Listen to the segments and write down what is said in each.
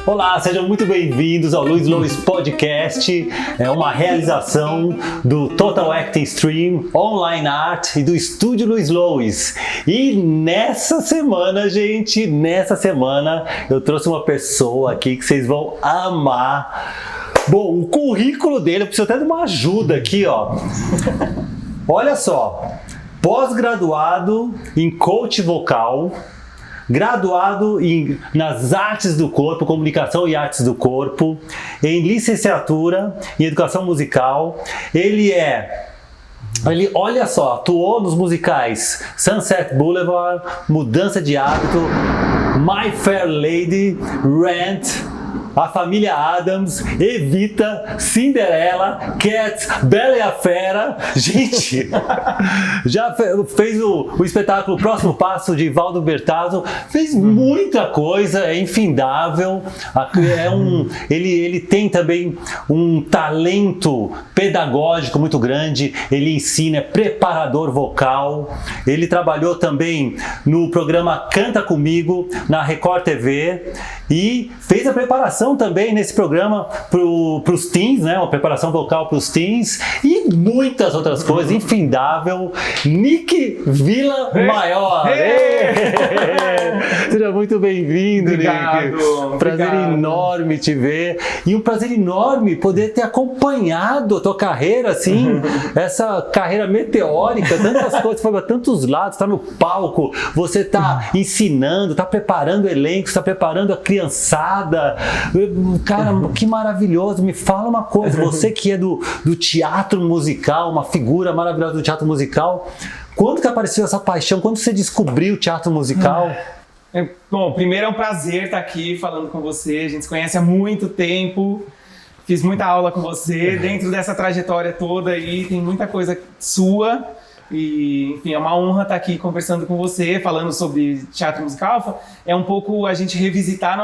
Olá, sejam muito bem-vindos ao Luiz Lois Podcast. É uma realização do Total Acting Stream, Online Art e do Estúdio Luiz Lois. E nessa semana, eu trouxe uma pessoa aqui que vocês vão amar. Bom, o currículo dele, eu preciso até de uma ajuda aqui, ó. Olha só, pós-graduado em coach vocal, graduado nas artes do corpo, comunicação e artes do corpo, em licenciatura em educação musical. Ele, olha só, atuou nos musicais Sunset Boulevard, Mudança de Hábito, My Fair Lady, Rent, A Família Addams, Evita, Cinderela, Cats, Bela e a Fera. Gente, já fez o espetáculo Próximo Passo de Valdo Bertazzo, fez muita coisa, é infindável. Ele tem também um talento pedagógico muito grande, ele ensina, é preparador vocal. Ele trabalhou também no programa Canta Comigo, na Record TV, e fez a preparação também nesse programa para os teens, né? Uma preparação vocal para os teens e muitas outras coisas, infindável. Nick Vila Maior. Seja muito bem-vindo, Nick. Prazer enorme te ver e um prazer enorme poder ter acompanhado a tua carreira, assim, essa carreira meteórica, tantas coisas, foi para tantos lados, está no palco, você está ensinando, está preparando elencos, está preparando a criançada. Cara, que maravilhoso. Me fala uma coisa, você que é do teatro musical, uma figura maravilhosa do teatro musical, quando que apareceu essa paixão? Quando você descobriu o teatro musical? Bom, primeiro é um prazer estar aqui falando com você, a gente se conhece há muito tempo, fiz muita aula com você, dentro dessa trajetória toda aí tem muita coisa sua e, enfim, é uma honra estar aqui conversando com você, falando sobre teatro musical. É um pouco a gente revisitar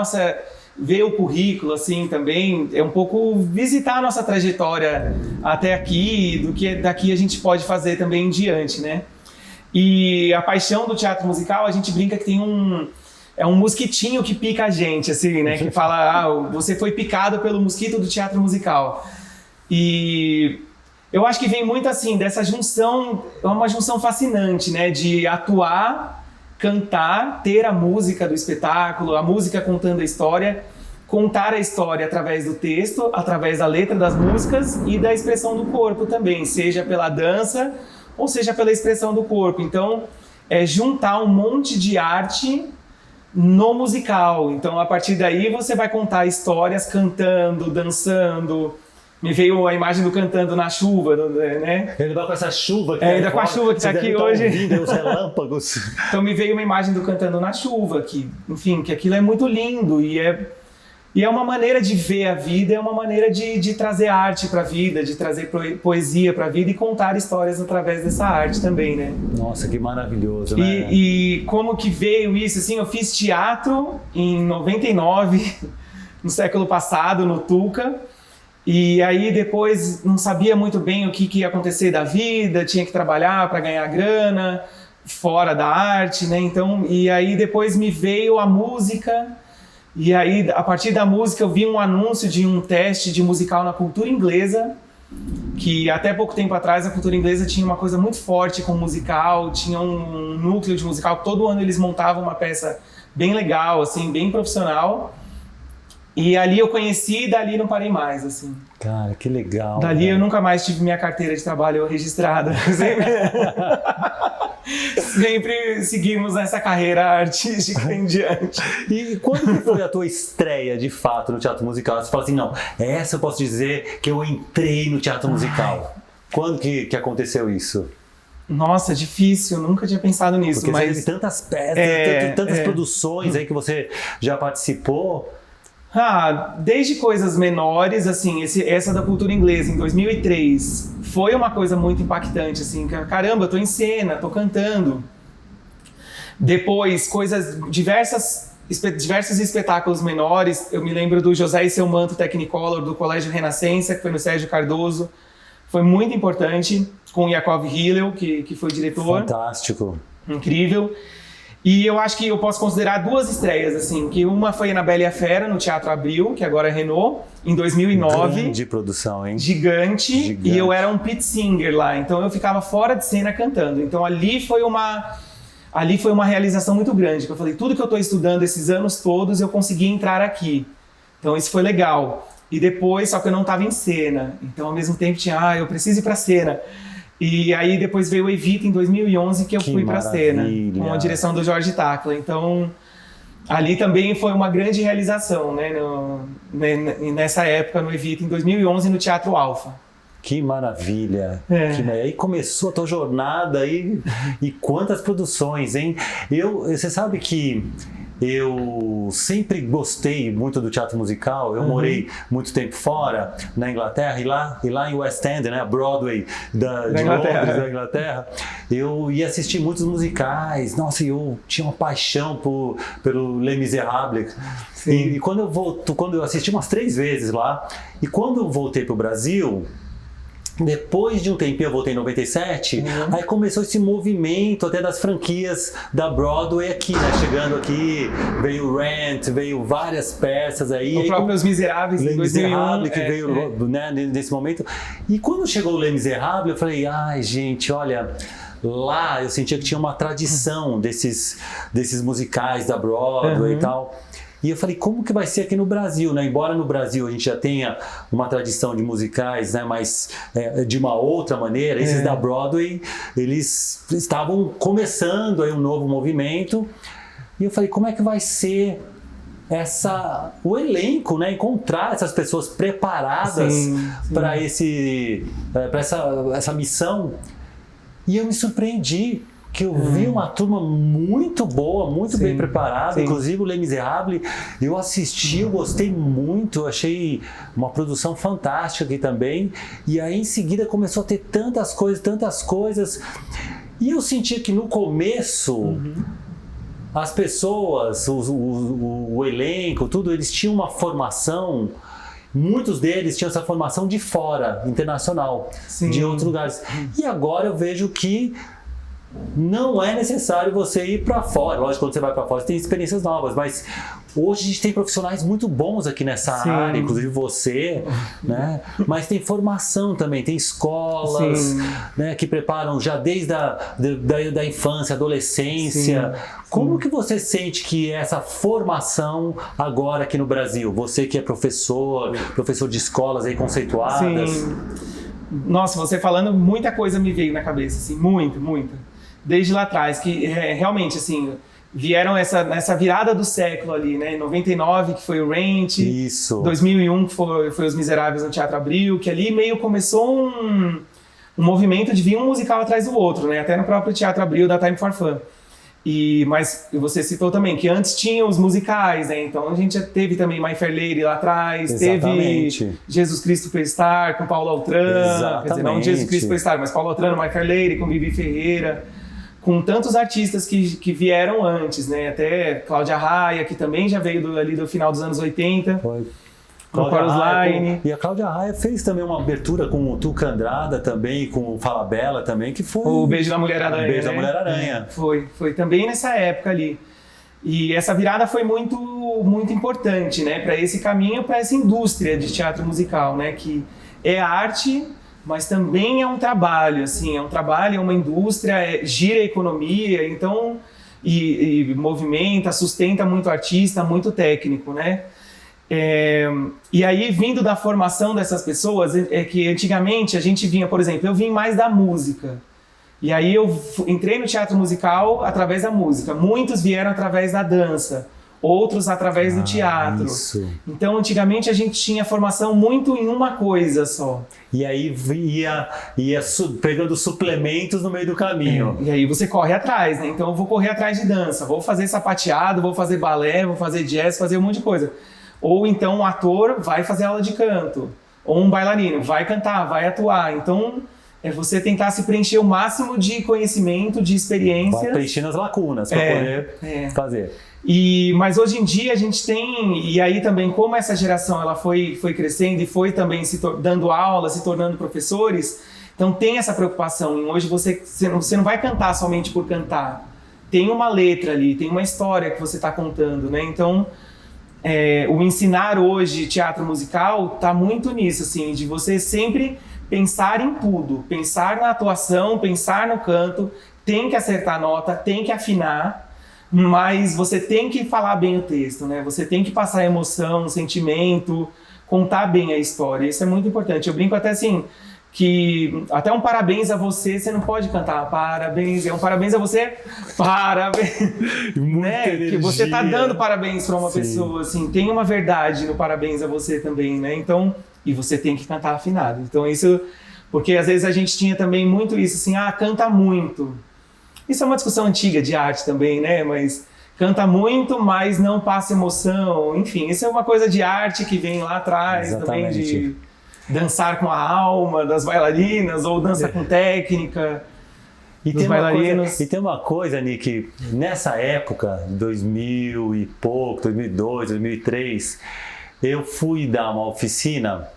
ver o currículo, assim, também, é um pouco visitar a nossa trajetória até aqui, do que daqui a gente pode fazer também em diante, né? E a paixão do teatro musical, a gente brinca que tem um mosquitinho que pica a gente, assim, né? Que fala, você foi picado pelo mosquito do teatro musical. E eu acho que vem muito, assim, dessa junção, é uma junção fascinante, né? De atuar, cantar, ter a música do espetáculo, a música contando a história, contar a história através do texto, através da letra das músicas e da expressão do corpo também, seja pela dança ou seja pela expressão do corpo. Então, é juntar um monte de arte no musical. Então, a partir daí, você vai contar histórias cantando, dançando. Me veio a imagem do cantando na chuva, né? Ele vai com essa chuva que ainda com a chuva que está aqui hoje. Os relâmpagos. Então me veio uma imagem do cantando na chuva, que, enfim, que aquilo é muito lindo e é uma maneira de ver a vida, é uma maneira de trazer arte para a vida, de trazer poesia para a vida e contar histórias através dessa arte também, né? Nossa, que maravilhoso, né? E como que veio isso, assim, eu fiz teatro em 99, no século passado, no Tuca. E aí depois não sabia muito bem o que ia acontecer da vida, tinha que trabalhar para ganhar grana, fora da arte, né? Então, e aí depois me veio a música, e aí a partir da música eu vi um anúncio de um teste de musical na cultura inglesa, que até pouco tempo atrás a cultura inglesa tinha uma coisa muito forte com musical, tinha um núcleo de musical, todo ano eles montavam uma peça bem legal, assim, bem profissional. E ali eu conheci e dali não parei mais, assim. Cara, que legal. Dali eu nunca mais tive minha carteira de trabalho registrada. Sempre seguimos nessa carreira artística em diante. E quando que foi a tua estreia, de fato, no teatro musical? Você fala assim, não, essa eu posso dizer que eu entrei no teatro musical. Quando que aconteceu isso? Nossa, difícil, nunca tinha pensado nisso. Porque mas você teve tantas peças, tantas produções aí que você já participou. Desde coisas menores, assim, essa da cultura inglesa, em 2003, foi uma coisa muito impactante, assim, caramba, eu tô em cena, tô cantando. Depois, diversos espetáculos menores, eu me lembro do José e seu Manto Technicolor, do Colégio Renascença, que foi no Sérgio Cardoso, foi muito importante, com Yakov Hillel, que foi o diretor. Fantástico. Incrível. E eu acho que eu posso considerar 2 estreias, assim, que uma foi na Bela e a Fera, no Teatro Abril, que agora é Renault, em 2009. Grande produção, hein? Gigante. E eu era um pit singer lá, então eu ficava fora de cena cantando. Então ali foi uma realização muito grande, que eu falei, tudo que eu estou estudando esses anos todos, eu consegui entrar aqui. Então isso foi legal. E depois, só que eu não estava em cena. Então ao mesmo tempo tinha, eu preciso ir pra cena. E aí depois veio o Evita em 2011 que eu fui pra cena, com a direção do Jorge Tacla. Então ali também foi uma grande realização, né, nessa época no Evita, em 2011, no Teatro Alfa. Que maravilha! Aí começou a tua jornada aí, e quantas produções, hein? Você sabe que eu sempre gostei muito do teatro musical. Eu morei muito tempo fora, na Inglaterra, e lá em West End, né, a Broadway de Londres, da Inglaterra, eu ia assistir muitos musicais. Nossa, eu tinha uma paixão pelo Les Misérables. E quando eu assisti umas 3 vezes lá, e quando eu voltei para o Brasil, depois de um tempinho, eu voltei em 97, aí começou esse movimento até das franquias da Broadway aqui, né? Chegando aqui, veio Rent, veio várias peças aí. O próprio Os Miseráveis, em 2001. Que veio, né, nesse momento. E quando chegou o Les Misérables, eu falei, ai gente, olha... Lá eu sentia que tinha uma tradição desses musicais da Broadway e tal. E eu falei, como que vai ser aqui no Brasil, né? Embora no Brasil a gente já tenha uma tradição de musicais, né? Mas de uma outra maneira, esses da Broadway, eles estavam começando aí um novo movimento. E eu falei, como é que vai ser o elenco, né? Encontrar essas pessoas preparadas para essa missão. E eu me surpreendi, que eu vi uma turma muito boa, muito bem preparada, inclusive o Les Misérables, eu assisti, eu gostei muito, eu achei uma produção fantástica aqui também, e aí em seguida começou a ter tantas coisas, e eu senti que no começo, as pessoas, o elenco, tudo, eles tinham uma formação. Muitos deles tinham essa formação de fora, internacional, de outros lugares. E agora eu vejo que não é necessário você ir para fora. Lógico, quando você vai para fora, você tem experiências novas, mas hoje a gente tem profissionais muito bons aqui nessa área, inclusive você, né? Mas tem formação também, tem escolas, né, que preparam já desde da infância, adolescência. Como que você sente que é essa formação agora aqui no Brasil? Você que é professor de escolas aí conceituadas. Nossa, você falando, muita coisa me veio na cabeça, assim, muita. Desde lá atrás, que realmente, assim, vieram nessa virada do século ali, né? Em 99, que foi o Rent. Isso. 2001, que foi Os Miseráveis no Teatro Abril, que ali meio começou um movimento de vir um musical atrás do outro, né? Até no próprio Teatro Abril da Time for Fun. Mas você citou também que antes tinha os musicais, né? Então a gente já teve também My Fair Lady lá atrás, teve Jesus Cristo Superstar com Paulo Altran, quer dizer, não Jesus Cristo Superstar, mas Paulo Altran, My Fair Lady com Bibi Ferreira, com tantos artistas que vieram antes, né? Até Cláudia Raia, que também já veio ali do final dos anos 80. Foi. E a Cláudia Raia fez também uma abertura com o Tuca Andrada também, com o Fala Bela também, que foi... O Beijo da Mulher-Aranha. O Beijo da Mulher-Aranha. Foi também nessa época ali. E essa virada foi muito, muito importante, né? Para esse caminho, para essa indústria de teatro musical, né? Que é arte, mas também é um trabalho, assim, é uma indústria, gira a economia, então, e movimenta, sustenta muito artista, muito técnico, né? E aí, vindo da formação dessas pessoas, que antigamente a gente vinha, por exemplo, eu vim mais da música. E aí eu entrei no teatro musical através da música. Muitos vieram através da dança, outros através do teatro. Isso. Então, antigamente a gente tinha formação muito em uma coisa só. E aí ia pegando suplementos no meio do caminho. E aí você corre atrás, né? Então eu vou correr atrás de dança, vou fazer sapateado, vou fazer balé, vou fazer jazz, fazer um monte de coisa. Ou então um ator vai fazer aula de canto, ou um bailarino vai cantar, vai atuar. Então é você tentar se preencher o máximo de conhecimento, de experiência. Vai preenchendo as lacunas para poder fazer. Mas hoje em dia a gente tem, e aí também como essa geração ela foi crescendo e foi também dando aula, se tornando professores, então tem essa preocupação em hoje você não vai cantar somente por cantar. tem uma letra ali, tem uma história que você está contando, né? Então, o ensinar hoje teatro musical tá muito nisso, assim, de você sempre pensar em tudo, pensar na atuação, pensar no canto, tem que acertar a nota, tem que afinar, mas você tem que falar bem o texto, né? Você tem que passar emoção, sentimento, contar bem a história, isso é muito importante. Eu brinco até assim, que até um parabéns a você não pode cantar parabéns, é um parabéns a você, parabéns, né? Que você tá dando parabéns para uma pessoa, assim, tem uma verdade no parabéns a você também, né? Então, e você tem que cantar afinado. Então isso, porque às vezes a gente tinha também muito isso, assim, canta muito. Isso é uma discussão antiga de arte também, né? Mas canta muito, mas não passa emoção. Enfim, isso é uma coisa de arte que vem lá atrás. Exatamente. Também de dançar com a alma das bailarinas ou dança com técnica dos bailarinos. E tem uma coisa, Nick, nessa época, 2000 e pouco, 2002, 2003, eu fui dar uma oficina,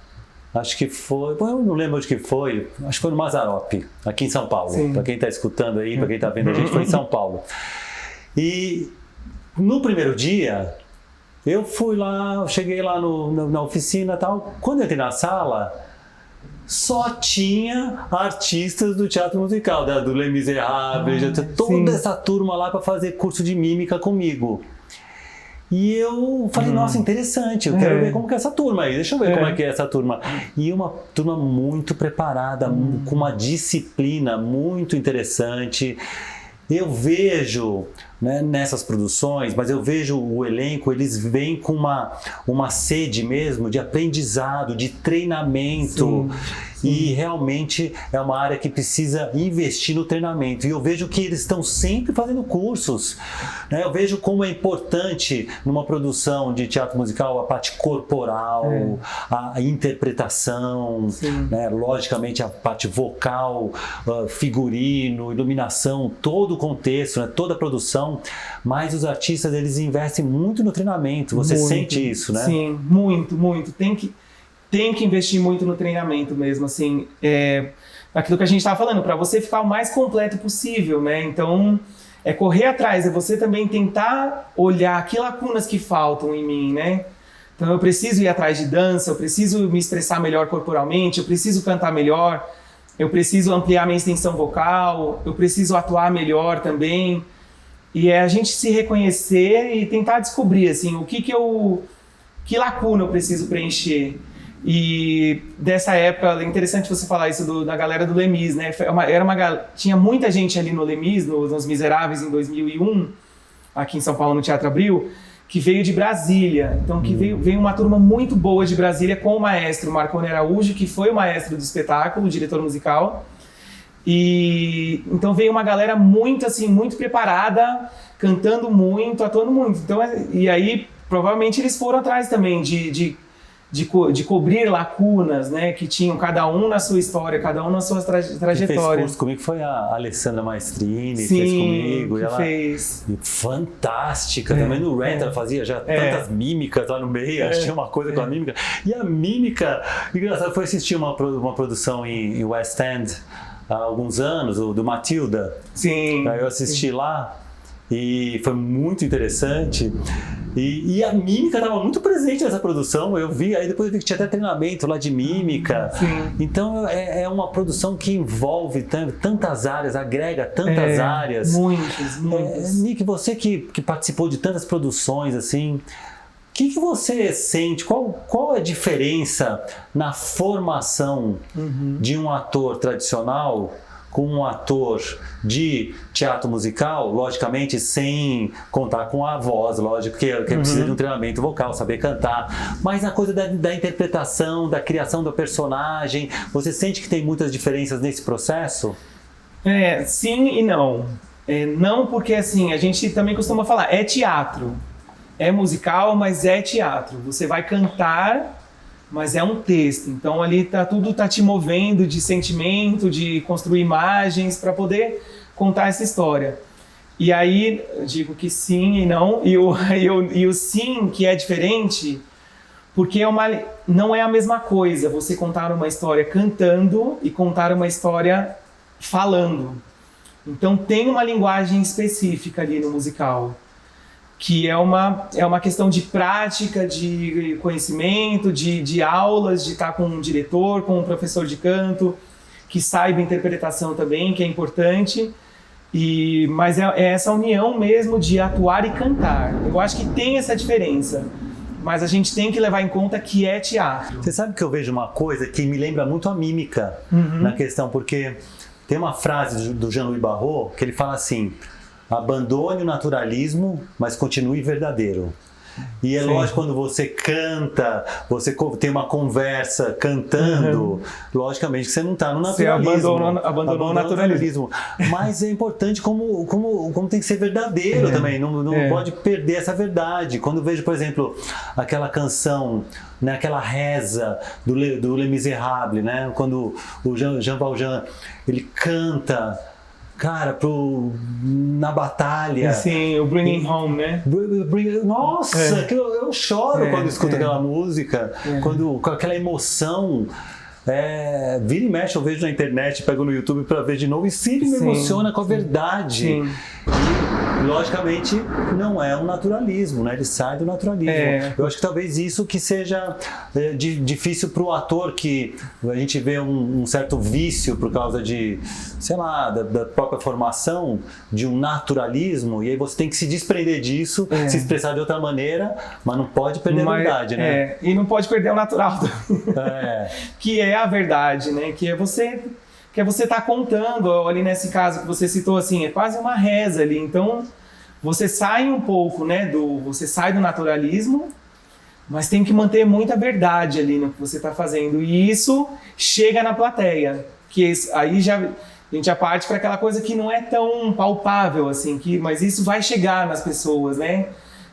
acho que foi, eu não lembro onde que foi, acho que foi no Mazzaropi, aqui em São Paulo. Para quem está escutando aí, para quem está vendo a gente, foi em São Paulo. E no primeiro dia, eu fui lá, cheguei lá na oficina e tal. Quando eu entrei na sala, só tinha artistas do teatro musical, do Les Misérables, toda essa turma lá para fazer curso de mímica comigo. E eu falei, nossa, interessante, eu quero ver como que é essa turma aí, deixa eu ver como é que é essa turma. E uma turma muito preparada, com uma disciplina muito interessante. Eu vejo, né, nessas produções, mas eu vejo o elenco, eles vêm com uma sede mesmo de aprendizado, de treinamento. E realmente é uma área que precisa investir no treinamento. E eu vejo que eles estão sempre fazendo cursos, né? Eu vejo como é importante numa produção de teatro musical a parte corporal, a interpretação, né? Logicamente a parte vocal, figurino, iluminação, todo o contexto, né? Toda a produção. Mas os artistas, eles investem muito no treinamento. Você sente isso, né? Sim, muito, muito. Tem que investir muito no treinamento mesmo, assim, aquilo que a gente estava falando, para você ficar o mais completo possível, né? Então, é correr atrás, é você também tentar olhar que lacunas que faltam em mim, né? Então, eu preciso ir atrás de dança, eu preciso me expressar melhor corporalmente, eu preciso cantar melhor, eu preciso ampliar minha extensão vocal, eu preciso atuar melhor também. E é a gente se reconhecer e tentar descobrir, assim, que lacuna eu preciso preencher. E dessa época, é interessante você falar isso da galera do Lemis, né? Tinha muita gente ali no Lemis, nos Miseráveis, em 2001, aqui em São Paulo, no Teatro Abril, que veio de Brasília. Então, veio uma turma muito boa de Brasília com o maestro Marconi Araújo, que foi o maestro do espetáculo, o diretor musical. E então veio uma galera muito, assim, muito preparada, cantando muito, atuando muito. Então, e aí, provavelmente, eles foram atrás também de cobrir lacunas, né, que tinham cada um na sua história, cada um na sua trajetória. Quem fez curso comigo foi a Alessandra Maestrini, fez comigo. Que e ela fez. Fantástica, também no Rent ela fazia já tantas mímicas lá no meio, acho que tinha uma coisa com a mímica. E a mímica, engraçado, foi assistir uma produção em West End há alguns anos, do Matilda. Sim. Aí eu assisti lá. E foi muito interessante. E a mímica estava muito presente nessa produção. Eu vi, aí depois eu vi que tinha até treinamento lá de mímica. Sim. Então é uma produção que envolve tantas áreas, agrega tantas áreas. Muitas. Nick, você que participou de tantas produções assim, o que você sente? Qual é a diferença na formação de um ator tradicional com um ator de teatro musical, logicamente sem contar com a voz, lógico que precisa de um treinamento vocal, saber cantar, mas na coisa da interpretação, da criação do personagem, você sente que tem muitas diferenças nesse processo? Sim e não. Não porque, assim, a gente também costuma falar, é teatro, é musical, mas é teatro. Você vai cantar, mas é um texto, então ali tudo tá te movendo de sentimento, de construir imagens para poder contar essa história. E aí eu digo que sim e não, e o sim que é diferente, porque não é a mesma coisa você contar uma história cantando e contar uma história falando. Então tem uma linguagem específica ali no musical, que é uma questão de prática, de conhecimento, de aulas, de estar com um diretor, com um professor de canto, que saiba interpretação também, que é importante. Mas é essa união mesmo de atuar e cantar. Eu acho que tem essa diferença, mas a gente tem que levar em conta que é teatro. Você sabe que eu vejo uma coisa que me lembra muito a mímica na questão, porque tem uma frase do Jean-Louis Barrault que ele fala assim: abandone o naturalismo, mas continue verdadeiro. E é lógico, quando você canta, você tem uma conversa cantando, logicamente que você não está no naturalismo. Você abandonou o naturalismo. Mas é importante como tem que ser verdadeiro também, não pode perder essa verdade. Quando eu vejo, por exemplo, aquela canção, né, aquela reza do Les Misérables, né, quando o Jean Valjean, ele canta... Cara, na batalha. Sim, o Bringing Home, né? Nossa, eu choro quando escuto aquela música, com aquela emoção. Vira e mexe, eu vejo na internet, pego no YouTube para ver de novo e sempre me emociona com a verdade. Sim. E, logicamente, não é um naturalismo, né? Ele sai do naturalismo. Eu acho que talvez isso que seja difícil para o ator, que a gente vê um certo vício por causa de, sei lá, da própria formação, de um naturalismo, e aí você tem que se desprender disso, se expressar de outra maneira, mas não pode perder a verdade, né? E não pode perder o natural, que é a verdade, né? Que é você tá contando, ali nesse caso que você citou, assim, é quase uma reza ali. Então, você sai um pouco, né, você sai do naturalismo, mas tem que manter muita verdade ali no que você está fazendo. E isso chega na plateia, que aí a gente já parte para aquela coisa que não é tão palpável, assim, mas isso vai chegar nas pessoas, né?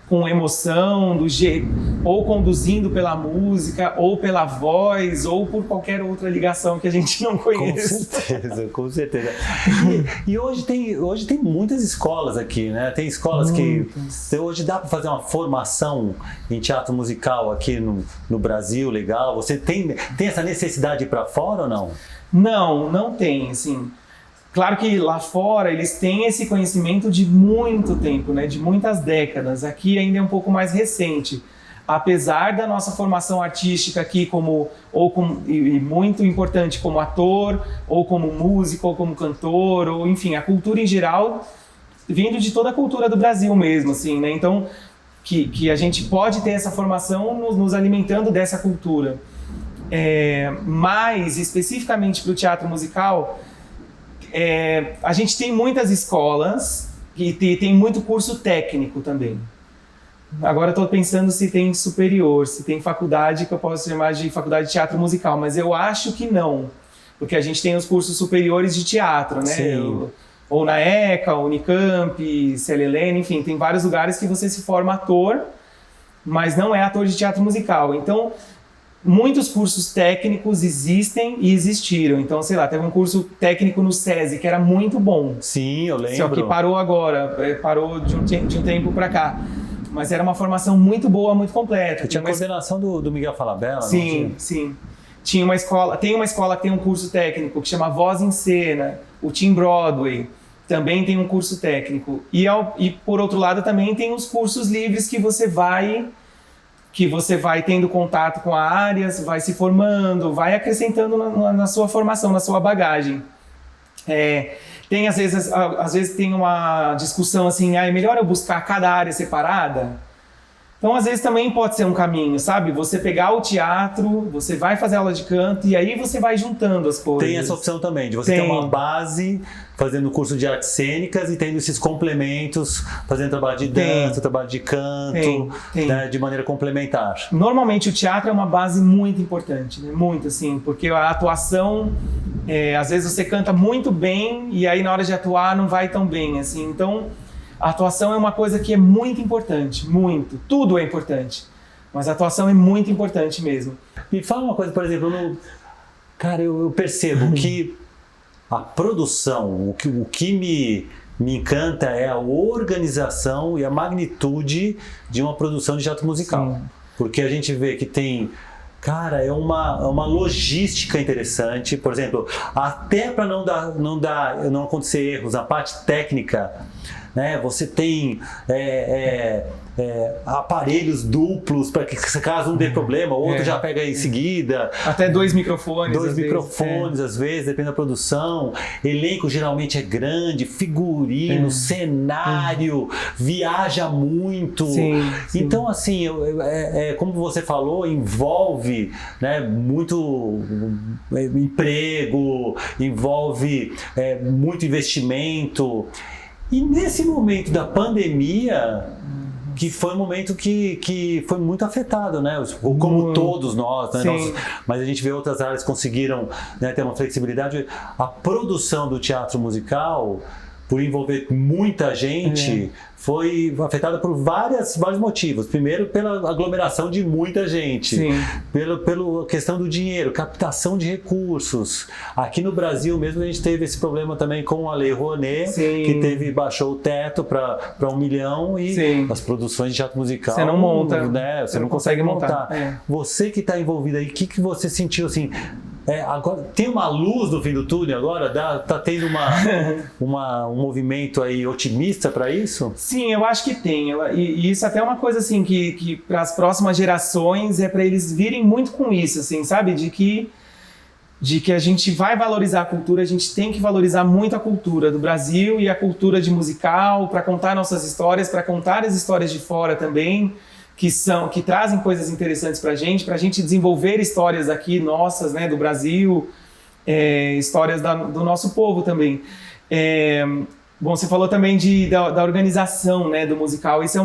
Com emoção, do jeito, ou conduzindo pela música, ou pela voz, ou por qualquer outra ligação que a gente não conhece. Com certeza. E hoje tem muitas escolas aqui, né? Tem escolas que hoje dá para fazer uma formação em teatro musical aqui no Brasil, legal. Você tem essa necessidade de ir para fora ou não? Não tem, assim. Claro que lá fora eles têm esse conhecimento de muito tempo, né, de muitas décadas. Aqui ainda é um pouco mais recente. Apesar da nossa formação artística aqui e muito importante como ator, ou como músico, ou como cantor, ou enfim, a cultura em geral, vindo de toda a cultura do Brasil mesmo, assim, né? Então, que a gente pode ter essa formação nos alimentando dessa cultura. Mas, especificamente para o teatro musical... a gente tem muitas escolas e tem muito curso técnico também. Agora estou pensando se tem superior, se tem faculdade que eu posso chamar de faculdade de teatro musical, mas eu acho que não, porque a gente tem os cursos superiores de teatro, né? Ou na ECA, Unicamp, CELELEN, enfim, tem vários lugares que você se forma ator, mas não é ator de teatro musical. Então, muitos cursos técnicos existem e existiram. Então, sei lá, teve um curso técnico no SESI que era muito bom. Sim, eu lembro. Só que parou agora, parou de um tempo para cá. Mas era uma formação muito boa, muito completa. Tinha a coordenação do Miguel Falabella, sim, sim. Tem uma escola que tem um curso técnico que chama Voz em Cena, o Team Broadway. Também tem um curso técnico. E por outro lado, também tem os cursos livres que você vai tendo contato com a área, vai se formando, vai acrescentando na sua formação, na sua bagagem. Tem às vezes tem uma discussão assim, é melhor eu buscar cada área separada? Então, às vezes também pode ser um caminho, sabe? Você pegar o teatro, você vai fazer aula de canto e aí você vai juntando as coisas. Tem essa opção também, de você ter uma base fazendo curso de artes cênicas e tendo esses complementos, fazendo trabalho de dança, trabalho de canto, né, de maneira complementar. Normalmente o teatro é uma base muito importante, né? Muito assim, porque a atuação, às vezes você canta muito bem e aí na hora de atuar não vai tão bem, assim. Então, a atuação é uma coisa que é muito importante, muito. Tudo é importante, mas a atuação é muito importante mesmo. Me fala uma coisa, por exemplo, cara, eu percebo que a produção, o que me encanta é a organização e a magnitude de uma produção de teatro musical. Sim. Porque a gente vê que tem Cara, é uma logística interessante. Por exemplo, até para não acontecer erros na parte técnica, né? Você tem aparelhos duplos para que caso um dê problema, o outro já pega em seguida. Até 2 microfones. Às vezes, depende da produção. Elenco geralmente é grande, figurino, cenário, viaja muito. Sim. Então, assim, como você falou, envolve, né, muito emprego, envolve muito investimento. E nesse momento da pandemia, que foi um momento que foi muito afetado, né? Como todos nós, né? Mas a gente vê outras áreas que conseguiram, né, ter uma flexibilidade. A produção do teatro musical, por envolver muita gente, foi afetada por vários motivos. Primeiro, pela aglomeração de muita gente. Pela questão do dinheiro, captação de recursos. Aqui no Brasil mesmo a gente teve esse problema também com a Lei Rouanet, que baixou o teto para 1 milhão e as produções de teatro musical... Você não monta. Né? Você não consegue montar. Você que está envolvido aí, o que você sentiu assim... agora, tem uma luz no fim do túnel agora? Tá tendo um movimento aí otimista para isso? Sim, eu acho que tem. E isso até é uma coisa assim que para as próximas gerações é para eles virem muito com isso, assim, sabe? De que a gente vai valorizar a cultura, a gente tem que valorizar muito a cultura do Brasil e a cultura de musical para contar nossas histórias, para contar as histórias de fora também. Que trazem coisas interessantes para a gente desenvolver histórias aqui nossas, né, do Brasil, histórias do nosso povo também. Bom, você falou também da organização, né, do musical. Isso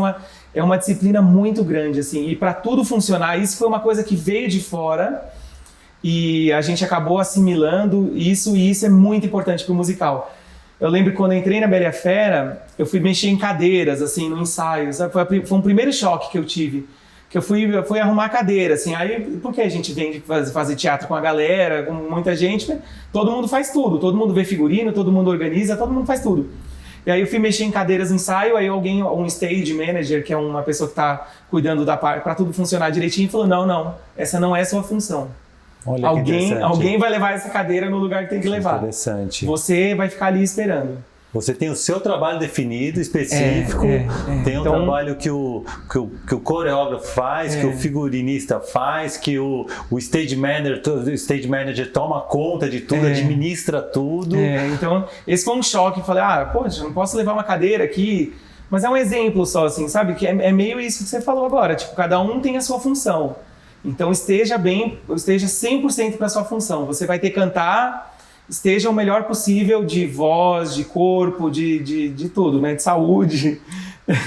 é uma disciplina muito grande, assim, e para tudo funcionar, isso foi uma coisa que veio de fora e a gente acabou assimilando isso, e isso é muito importante para o musical. Eu lembro que quando eu entrei na Bela e a Fera, eu fui mexer em cadeiras, assim, no ensaio, sabe? Foi um primeiro choque que eu tive, que eu fui arrumar cadeira, assim, aí, porque a gente vem de fazer teatro com a galera, com muita gente, todo mundo faz tudo, todo mundo vê figurino, todo mundo organiza, todo mundo faz tudo. E aí eu fui mexer em cadeiras no ensaio, aí um stage manager, que é uma pessoa que está cuidando da parte, para tudo funcionar direitinho, falou, não, essa não é a sua função. Olha, alguém vai levar essa cadeira no lugar que tem que levar. Interessante. Você vai ficar ali esperando. Você tem o seu trabalho definido, específico, tem um trabalho que o coreógrafo faz, que o figurinista faz, que o stage manager toma conta de tudo, administra tudo. Então, esse foi um choque. Falei, poxa, não posso levar uma cadeira aqui. Mas é um exemplo só, assim, sabe? Que é meio isso que você falou agora. Tipo, cada um tem a sua função. Então esteja 100% para a sua função. Você vai ter que cantar, esteja o melhor possível de voz, de corpo, de tudo, né? De saúde.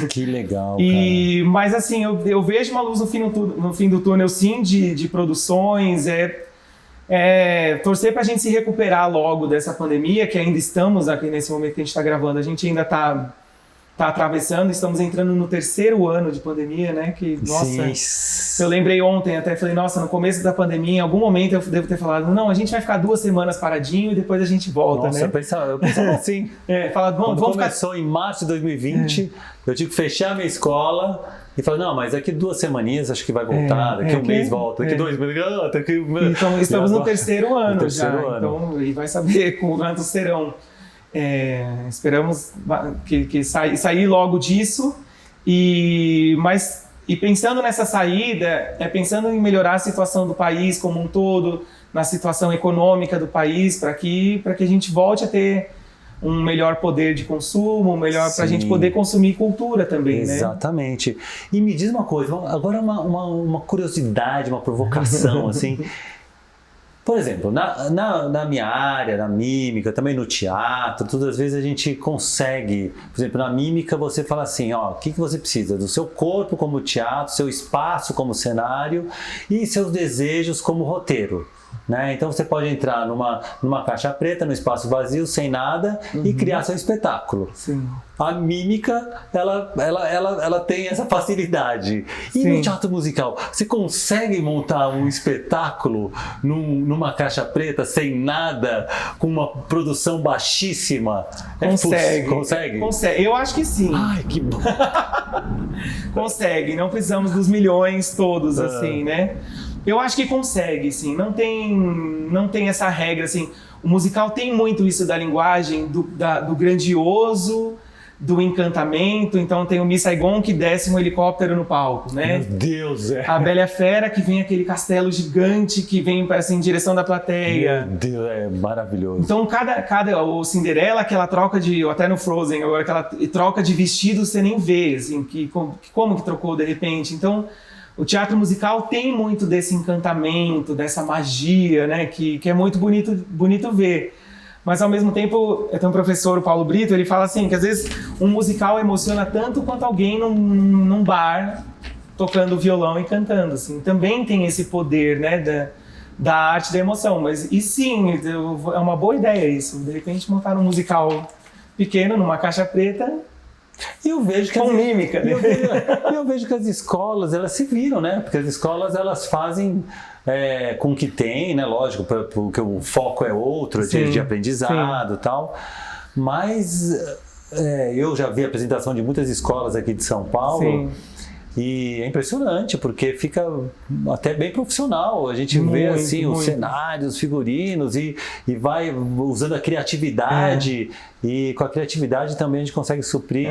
Que legal, cara. Mas assim, eu vejo uma luz no fim do túnel, sim, de produções. Torcer para a gente se recuperar logo dessa pandemia, que ainda estamos aqui nesse momento que a gente está gravando. A gente ainda está atravessando, estamos entrando no 3º ano de pandemia, né? Que, nossa, eu lembrei ontem, até falei, nossa, no começo da pandemia, em algum momento eu devo ter falado, não, a gente vai ficar 2 semanas paradinho e depois a gente volta, nossa, né? Eu pensava assim. Vamos começou em março de 2020, eu tive que fechar a minha escola e falar, não, mas daqui 2 semaninhas acho que vai voltar, daqui um mês volta, daqui 2 meses, Então estamos no 3º ano já, então, e vai saber quantos serão. Esperamos que sair logo disso, mas pensando nessa saída, pensando em melhorar a situação do país como um todo, na situação econômica do país, para que a gente volte a ter um melhor poder de consumo, melhor para a gente poder consumir cultura também, Exatamente. Né? E me diz uma coisa, agora uma curiosidade, uma provocação, assim. Por exemplo, na minha área, na mímica, também no teatro, todas as vezes a gente consegue, por exemplo, na mímica você fala assim, o que você precisa? Do seu corpo como teatro, seu espaço como cenário e seus desejos como roteiro. Né? Então você pode entrar numa caixa preta, num espaço vazio, sem nada, e criar seu espetáculo. Sim. A mímica, ela tem essa facilidade. E no teatro musical, você consegue montar um espetáculo numa caixa preta, sem nada, com uma produção baixíssima? Consegue. Eu acho que sim. Ai, que bom. Consegue, não precisamos dos milhões todos, assim, né? Eu acho que consegue, sim. Não tem essa regra, assim. O musical tem muito isso da linguagem, do grandioso, do encantamento. Então tem o Miss Saigon que desce um helicóptero no palco, né? Meu Deus, A Bela e a Fera que vem aquele castelo gigante que vem assim, em direção da plateia. Meu Deus, é maravilhoso. Então o Cinderela, aquela troca de, ou até no Frozen, agora aquela troca de vestido você nem vê, assim, como que trocou de repente. Então o teatro musical tem muito desse encantamento, dessa magia, né? Que é muito bonito ver. Mas ao mesmo tempo, tem um professor, o Paulo Brito, ele fala assim, que às vezes um musical emociona tanto quanto alguém num bar tocando violão e cantando, assim. Também tem esse poder, né, da arte da emoção. Mas, e sim, é uma boa ideia isso. De repente montar um musical pequeno, numa caixa preta, eu vejo que com mímica. Eu vejo que as escolas, elas se viram, né? Porque as escolas, elas fazem com o que tem, né? Lógico, porque o foco é outro, de aprendizado e tal. Mas eu já vi a apresentação de muitas escolas aqui de São Paulo. Sim. E é impressionante, porque fica até bem profissional. A gente vê assim os cenários, os figurinos e vai usando a criatividade. E com a criatividade também a gente consegue suprir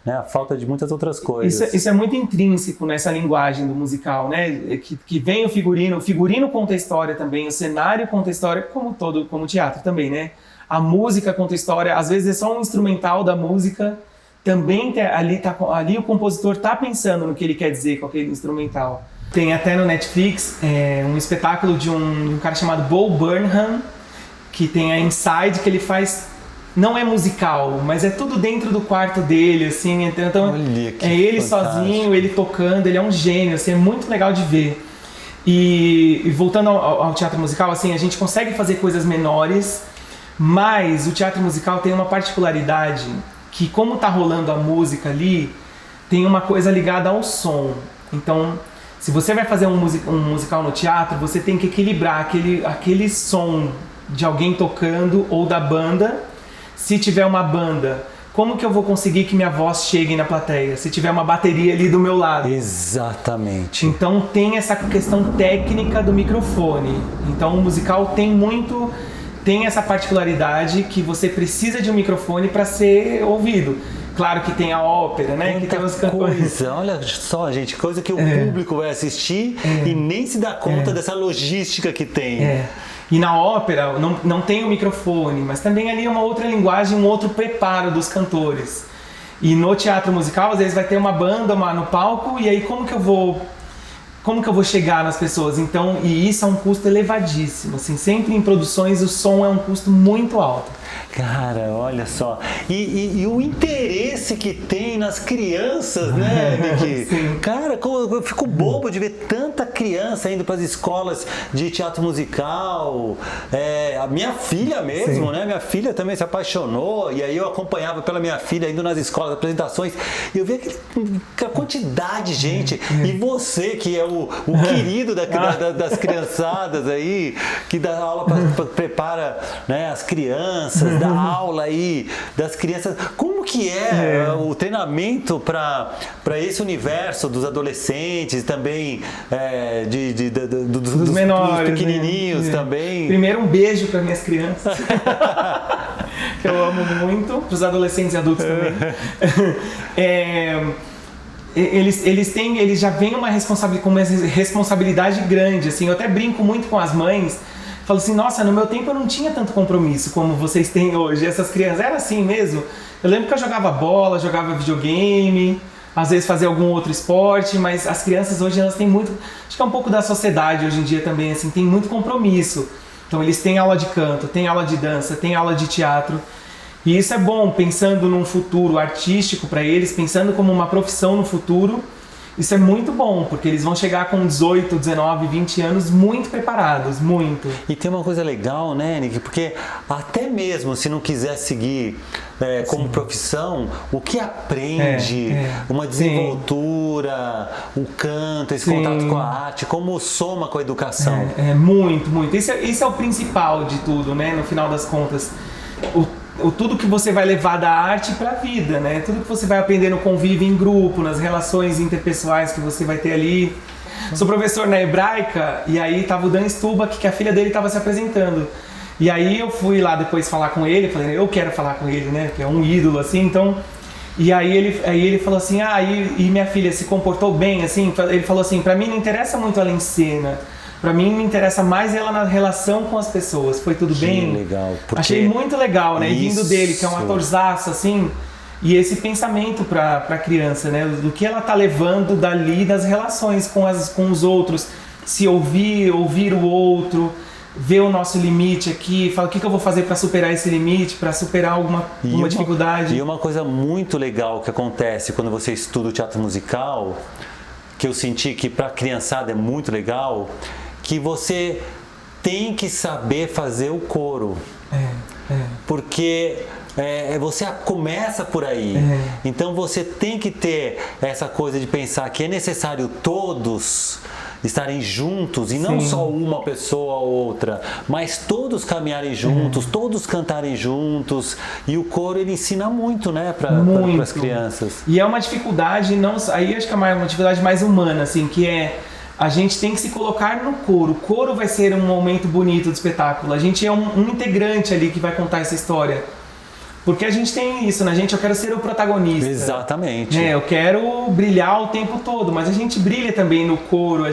né, a falta de muitas outras coisas. Isso é muito intrínseco nessa linguagem do musical, né? Que vem o figurino conta a história também, o cenário conta a história, como o teatro também, né? A música conta a história, às vezes é só um instrumental da música. Também ali o compositor está pensando no que ele quer dizer com aquele instrumental. Tem até no Netflix um espetáculo de um cara chamado Bo Burnham, que tem a Inside, que ele faz, não é musical, mas é tudo dentro do quarto dele, assim, então é ele sozinho, ele tocando, ele é um gênio, assim, é muito legal de ver. E voltando ao teatro musical, assim, a gente consegue fazer coisas menores, mas o teatro musical tem uma particularidade que, como tá rolando a música ali, tem uma coisa ligada ao som. Então, se você vai fazer um musical no teatro, você tem que equilibrar aquele som de alguém tocando ou da banda. Se tiver uma banda, como que eu vou conseguir que minha voz chegue na plateia? Se tiver uma bateria ali do meu lado. Exatamente. Então tem essa questão técnica do microfone. Então o musical tem essa particularidade que você precisa de um microfone para ser ouvido. Claro que tem a ópera, né? Quanta que tem os cantores. Olha só, gente, coisa que o público vai assistir e nem se dá conta dessa logística que tem. E na ópera não tem o microfone, mas também ali é uma outra linguagem, um outro preparo dos cantores. E no teatro musical, às vezes vai ter uma banda no palco, e aí como que eu vou chegar nas pessoas? Então, e isso é um custo elevadíssimo, assim, sempre em produções o som é um custo muito alto. Cara, olha só. E o interesse que tem nas crianças, né, Nick? Sim. Cara, eu fico bobo de ver tanta criança indo para as escolas de teatro musical. A minha filha mesmo, Sim. né? Minha filha também se apaixonou. E aí eu acompanhava pela minha filha indo nas escolas, apresentações. E eu via a quantidade de gente. E você, que é o querido das criançadas aí, que dá aula, prepara, né, as crianças, dá aula aí das crianças. Como que o treinamento para esse universo dos adolescentes, também dos menores, dos pequenininhos, né? Também. Primeiro, um beijo para minhas crianças, que eu amo muito, para os adolescentes e adultos também. Eles já vêm com uma responsabilidade grande, assim. Eu até brinco muito com as mães. Falo assim, nossa, no meu tempo eu não tinha tanto compromisso como vocês têm hoje. Essas crianças, era assim mesmo. Eu lembro que eu jogava bola, jogava videogame, às vezes fazia algum outro esporte, mas as crianças hoje, elas têm muito... Acho que é um pouco da sociedade hoje em dia também, assim, tem muito compromisso. Então eles têm aula de canto, têm aula de dança, têm aula de teatro. E isso é bom, pensando num futuro artístico para eles, pensando como uma profissão no futuro. Isso é muito bom, porque eles vão chegar com 18, 19, 20 anos muito preparados, muito. E tem uma coisa legal, né, Nick? Porque até mesmo se não quiser seguir como profissão, o que aprende, uma desenvoltura, o canto, esse contato com a arte, como soma com a educação. Muito, muito. Isso é o principal de tudo, né, no final das contas. Tudo que você vai levar da arte para a vida, né? Tudo que você vai aprender no convívio em grupo, nas relações interpessoais que você vai ter ali. Sou professor na Hebraica, e aí tava o Dan Stubach, que a filha dele tava se apresentando. E aí eu fui lá depois falar com ele, falei, eu quero falar com ele, né? Que é um ídolo, assim, então... E aí ele falou assim, e minha filha se comportou bem, assim, ele falou assim, pra mim não interessa muito ela em cena, pra mim me interessa mais ela na relação com as pessoas, foi tudo bem? Legal. Achei muito legal, né, e vindo dele, que é um atorzaço, assim, e esse pensamento pra criança, né, do que ela tá levando dali das relações com os outros, se ouvir o outro, ver o nosso limite aqui, fala o que eu vou fazer para superar esse limite, para superar uma dificuldade. E uma coisa muito legal que acontece quando você estuda o teatro musical, que eu senti que para a criançada é muito legal, que você tem que saber fazer o coro. Porque você começa por aí. Então você tem que ter essa coisa de pensar que é necessário todos estarem juntos, e não só uma pessoa ou outra, mas todos caminharem juntos, todos cantarem juntos, e o coro ele ensina muito, né, para as crianças. E é uma dificuldade, aí acho que é uma dificuldade mais humana, assim, que é a gente tem que se colocar no coro. O coro vai ser um momento bonito do espetáculo, a gente é um integrante ali que vai contar essa história. Porque a gente tem isso, né? Eu quero ser o protagonista. Exatamente. Eu quero brilhar o tempo todo, mas a gente brilha também no coro,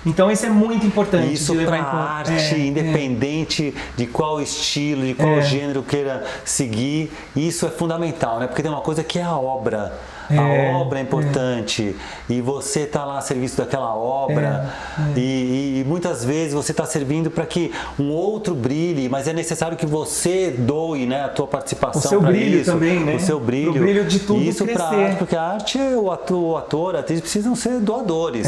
então isso é muito importante. Isso para arte, independente de qual estilo, de qual gênero queira seguir, isso é fundamental, né? Porque tem uma coisa que é a obra. A obra é importante e você está lá a serviço daquela obra e muitas vezes você está servindo para que um outro brilhe, mas é necessário que você doe, né, a tua participação para isso. O seu brilho também, né? O seu brilho. O brilho de tudo isso crescer. Para arte, porque a arte, o ator, a atriz precisam ser doadores.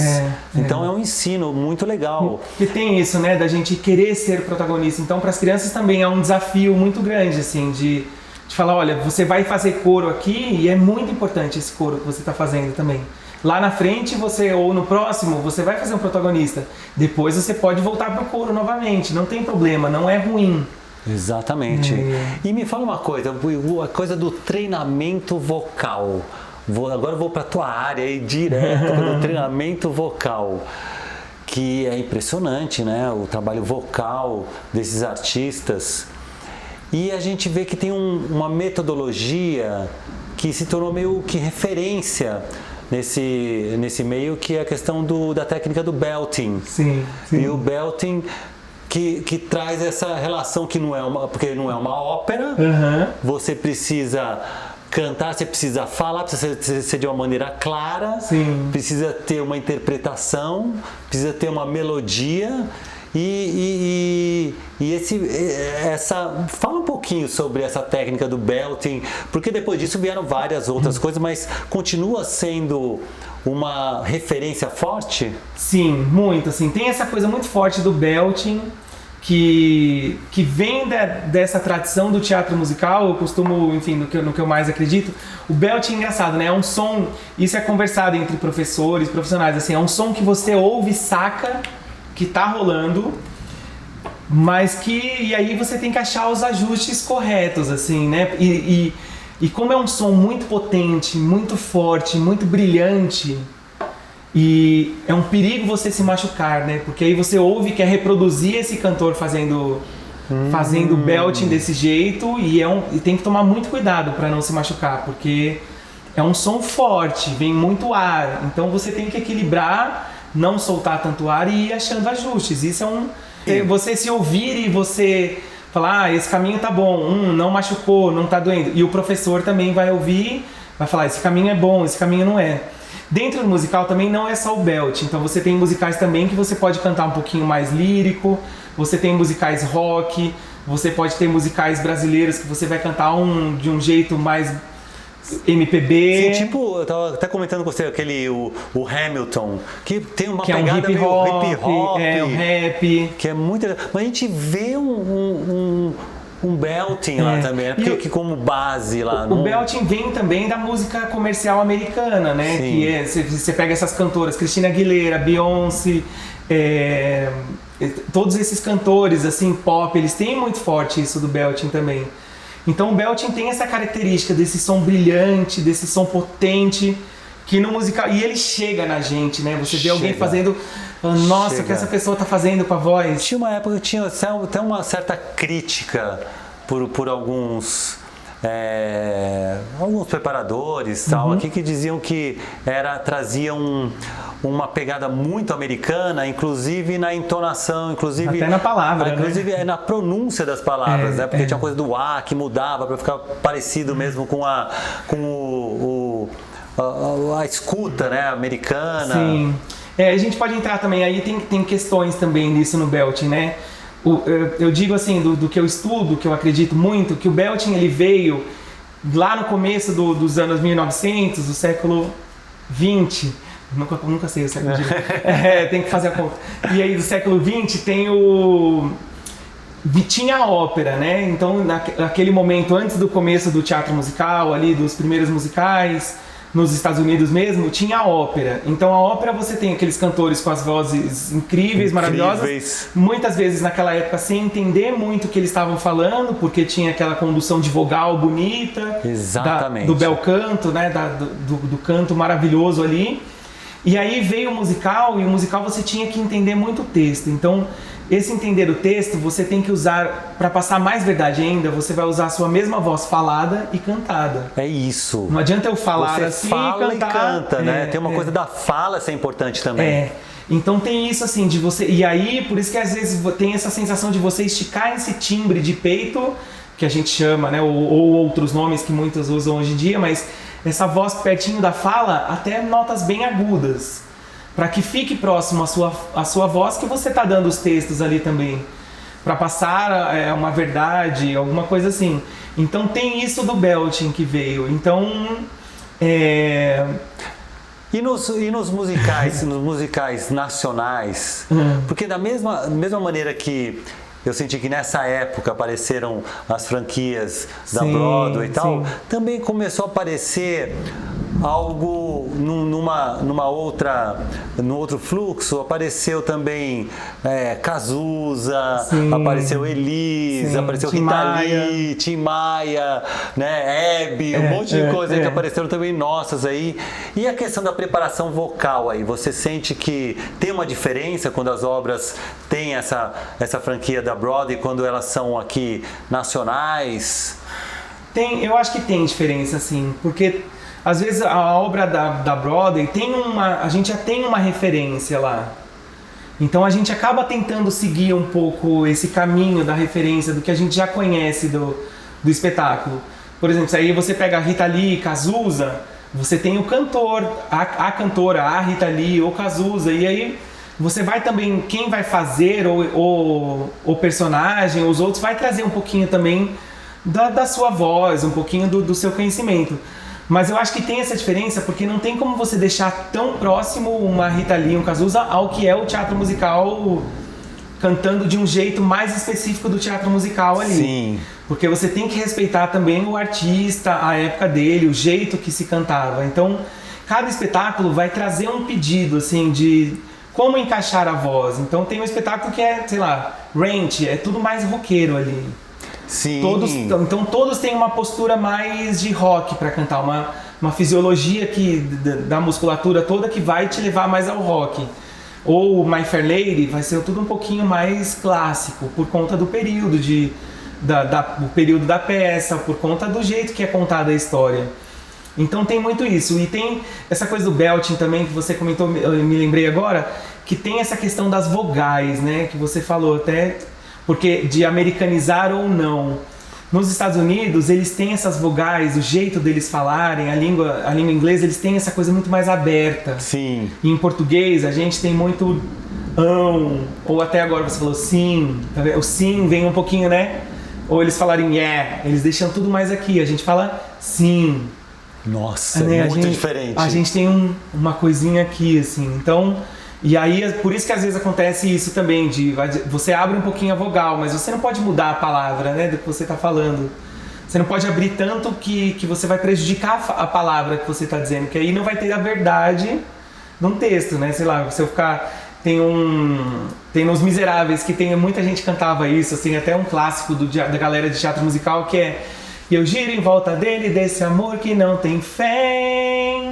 Então é um ensino muito legal. E tem isso, né, da gente querer ser protagonista. Então para as crianças também é um desafio muito grande, assim, de falar, olha, você vai fazer coro aqui e é muito importante esse coro que você está fazendo também. Lá na frente, ou no próximo, você vai fazer um protagonista. Depois você pode voltar para o coro novamente, não tem problema, não é ruim. Exatamente. E me fala uma coisa, a coisa do treinamento vocal. Agora eu vou para a tua área aí, direto do treinamento vocal. Que é impressionante, né? O trabalho vocal desses artistas. E a gente vê que tem uma metodologia que se tornou meio que referência nesse meio, que é a questão da técnica do belting. Sim. E o belting que traz essa relação que porque não é uma ópera, você precisa cantar, você precisa falar, precisa ser de uma maneira clara, precisa ter uma interpretação, precisa ter uma melodia. Fala um pouquinho sobre essa técnica do belting, porque depois disso vieram várias outras coisas, mas continua sendo uma referência forte? Sim, muito, assim, tem essa coisa muito forte do belting, que vem dessa tradição do teatro musical. Eu costumo, enfim, no que eu mais acredito, o belting é engraçado, né? É um som, isso é conversado entre professores, profissionais, assim, é um som que você ouve, saca, que tá rolando, mas e aí você tem que achar os ajustes corretos, assim, né? E como é um som muito potente, muito forte, muito brilhante, e é um perigo você se machucar, né? Porque aí você ouve, quer reproduzir esse cantor fazendo belting desse jeito, e tem que tomar muito cuidado para não se machucar, porque é um som forte, vem muito ar, então você tem que equilibrar, não soltar tanto ar e ir achando ajustes. Isso você se ouvir e você falar, esse caminho tá bom, não machucou, não tá doendo. E o professor também vai ouvir, vai falar, esse caminho é bom, esse caminho não é. Dentro do musical também não é só o belt, então você tem musicais também que você pode cantar um pouquinho mais lírico, você tem musicais rock, você pode ter musicais brasileiros que você vai cantar de um jeito mais MPB. Sim, tipo, eu tava até comentando com você o Hamilton, que tem uma pegada meio hip hop, o rap, que é muito. Mas a gente vê um belting lá também, porque como base lá. O belting vem também da música comercial americana, né? Sim. Que você pega essas cantoras, Christina Aguilera, Beyoncé, todos esses cantores assim pop, eles têm muito forte isso do belting também. Então o belting tem essa característica desse som brilhante, desse som potente, que no musical, e ele chega na gente, né? Você vê alguém fazendo, nossa, o que essa pessoa tá fazendo com a voz. Tinha uma época que tinha até uma certa crítica por alguns preparadores tal, aqui que diziam que traziam uma pegada muito americana, inclusive na entonação, inclusive até na palavra, inclusive na pronúncia das palavras, né? Porque tinha coisa do A que mudava para ficar parecido mesmo com a escuta, né, americana. Sim. A gente pode entrar também, aí tem questões também nisso no belting, né? Eu digo assim, do que eu estudo, que eu acredito muito, que o belting ele veio lá no começo dos anos 1900, do século 20, nunca sei o século 20, tem que fazer a conta. E aí do século 20 tinha a ópera, né? Então naquele momento, antes do começo do teatro musical, ali dos primeiros musicais, nos Estados Unidos mesmo, tinha a ópera. Então a ópera você tem aqueles cantores com as vozes incríveis, maravilhosas, muitas vezes naquela época sem entender muito o que eles estavam falando, porque tinha aquela condução de vogal bonita, exatamente, do bel canto, né? Do canto maravilhoso ali. E aí veio o musical, e o musical você tinha que entender muito o texto. Então esse entender o texto você tem que usar, para passar mais verdade ainda, você vai usar a sua mesma voz falada e cantada. É isso. Não adianta eu falar você assim fala e cantar. E canta, né? Tem uma coisa da fala ser importante também. Então tem isso assim, de você... E aí, por isso que às vezes tem essa sensação de você esticar esse timbre de peito, que a gente chama, né? Ou outros nomes que muitos usam hoje em dia, mas essa voz pertinho da fala, até notas bem agudas, para que fique próximo à sua voz, que você está dando os textos ali também, para passar uma verdade, alguma coisa assim. Então tem isso do belting que veio. Então E nos musicais, nos musicais nacionais, porque da mesma maneira que eu senti que nessa época apareceram as franquias da Broadway e tal, também começou a aparecer algo num outro fluxo. Apareceu também Cazuza, apareceu Elis, apareceu Rita Lee, Tim Maia, né, Hebe, um monte de coisa que apareceram também nossas aí. E a questão da preparação vocal aí, você sente que tem uma diferença quando as obras têm essa franquia da Broadway, quando elas são aqui nacionais? Eu acho que tem diferença, sim, porque às vezes a obra da Broadway a gente já tem uma referência lá. Então a gente acaba tentando seguir um pouco esse caminho da referência, do que a gente já conhece do espetáculo. Por exemplo, se aí você pega a Rita Lee, Cazuza, você tem o cantor, a cantora, a Rita Lee ou Cazuza, e aí você vai também, quem vai fazer o personagem, os outros, vai trazer um pouquinho também da sua voz, um pouquinho do seu conhecimento. Mas eu acho que tem essa diferença porque não tem como você deixar tão próximo uma Rita Lee, um Cazuza, ao que é o teatro musical, cantando de um jeito mais específico do teatro musical ali. Sim. Porque você tem que respeitar também o artista, a época dele, o jeito que se cantava. Então, cada espetáculo vai trazer um pedido, assim, de como encaixar a voz. Então tem um espetáculo que é, sei lá, Ranch, é tudo mais roqueiro ali. Sim. Então todos têm uma postura mais de rock para cantar, uma fisiologia da musculatura toda que vai te levar mais ao rock. Ou My Fair Lady vai ser tudo um pouquinho mais clássico, por conta do período o período da peça, por conta do jeito que é contada a história. Então tem muito isso. E tem essa coisa do belting também, que você comentou, eu me lembrei agora, que tem essa questão das vogais, né, que você falou até... Porque de americanizar ou não. Nos Estados Unidos, eles têm essas vogais, o jeito deles falarem, a língua inglesa, eles têm essa coisa muito mais aberta. Sim. E em português, a gente tem muito ou até agora você falou sim. O sim vem um pouquinho, né? Ou eles falarem yeah, eles deixam tudo mais aqui. A gente fala sim. Nossa, é muito diferente. A gente tem uma coisinha aqui, assim. Então... E aí, por isso que às vezes acontece isso também, você abre um pouquinho a vogal, mas você não pode mudar a palavra, né, do que você está falando. Você não pode abrir tanto que você vai prejudicar a palavra que você está dizendo, que aí não vai ter a verdade num texto, né? Sei lá, se eu ficar... Tem nos Miseráveis, que muita gente cantava isso, assim, até um clássico da galera de teatro musical, que é: eu giro em volta dele, desse amor que não tem fé,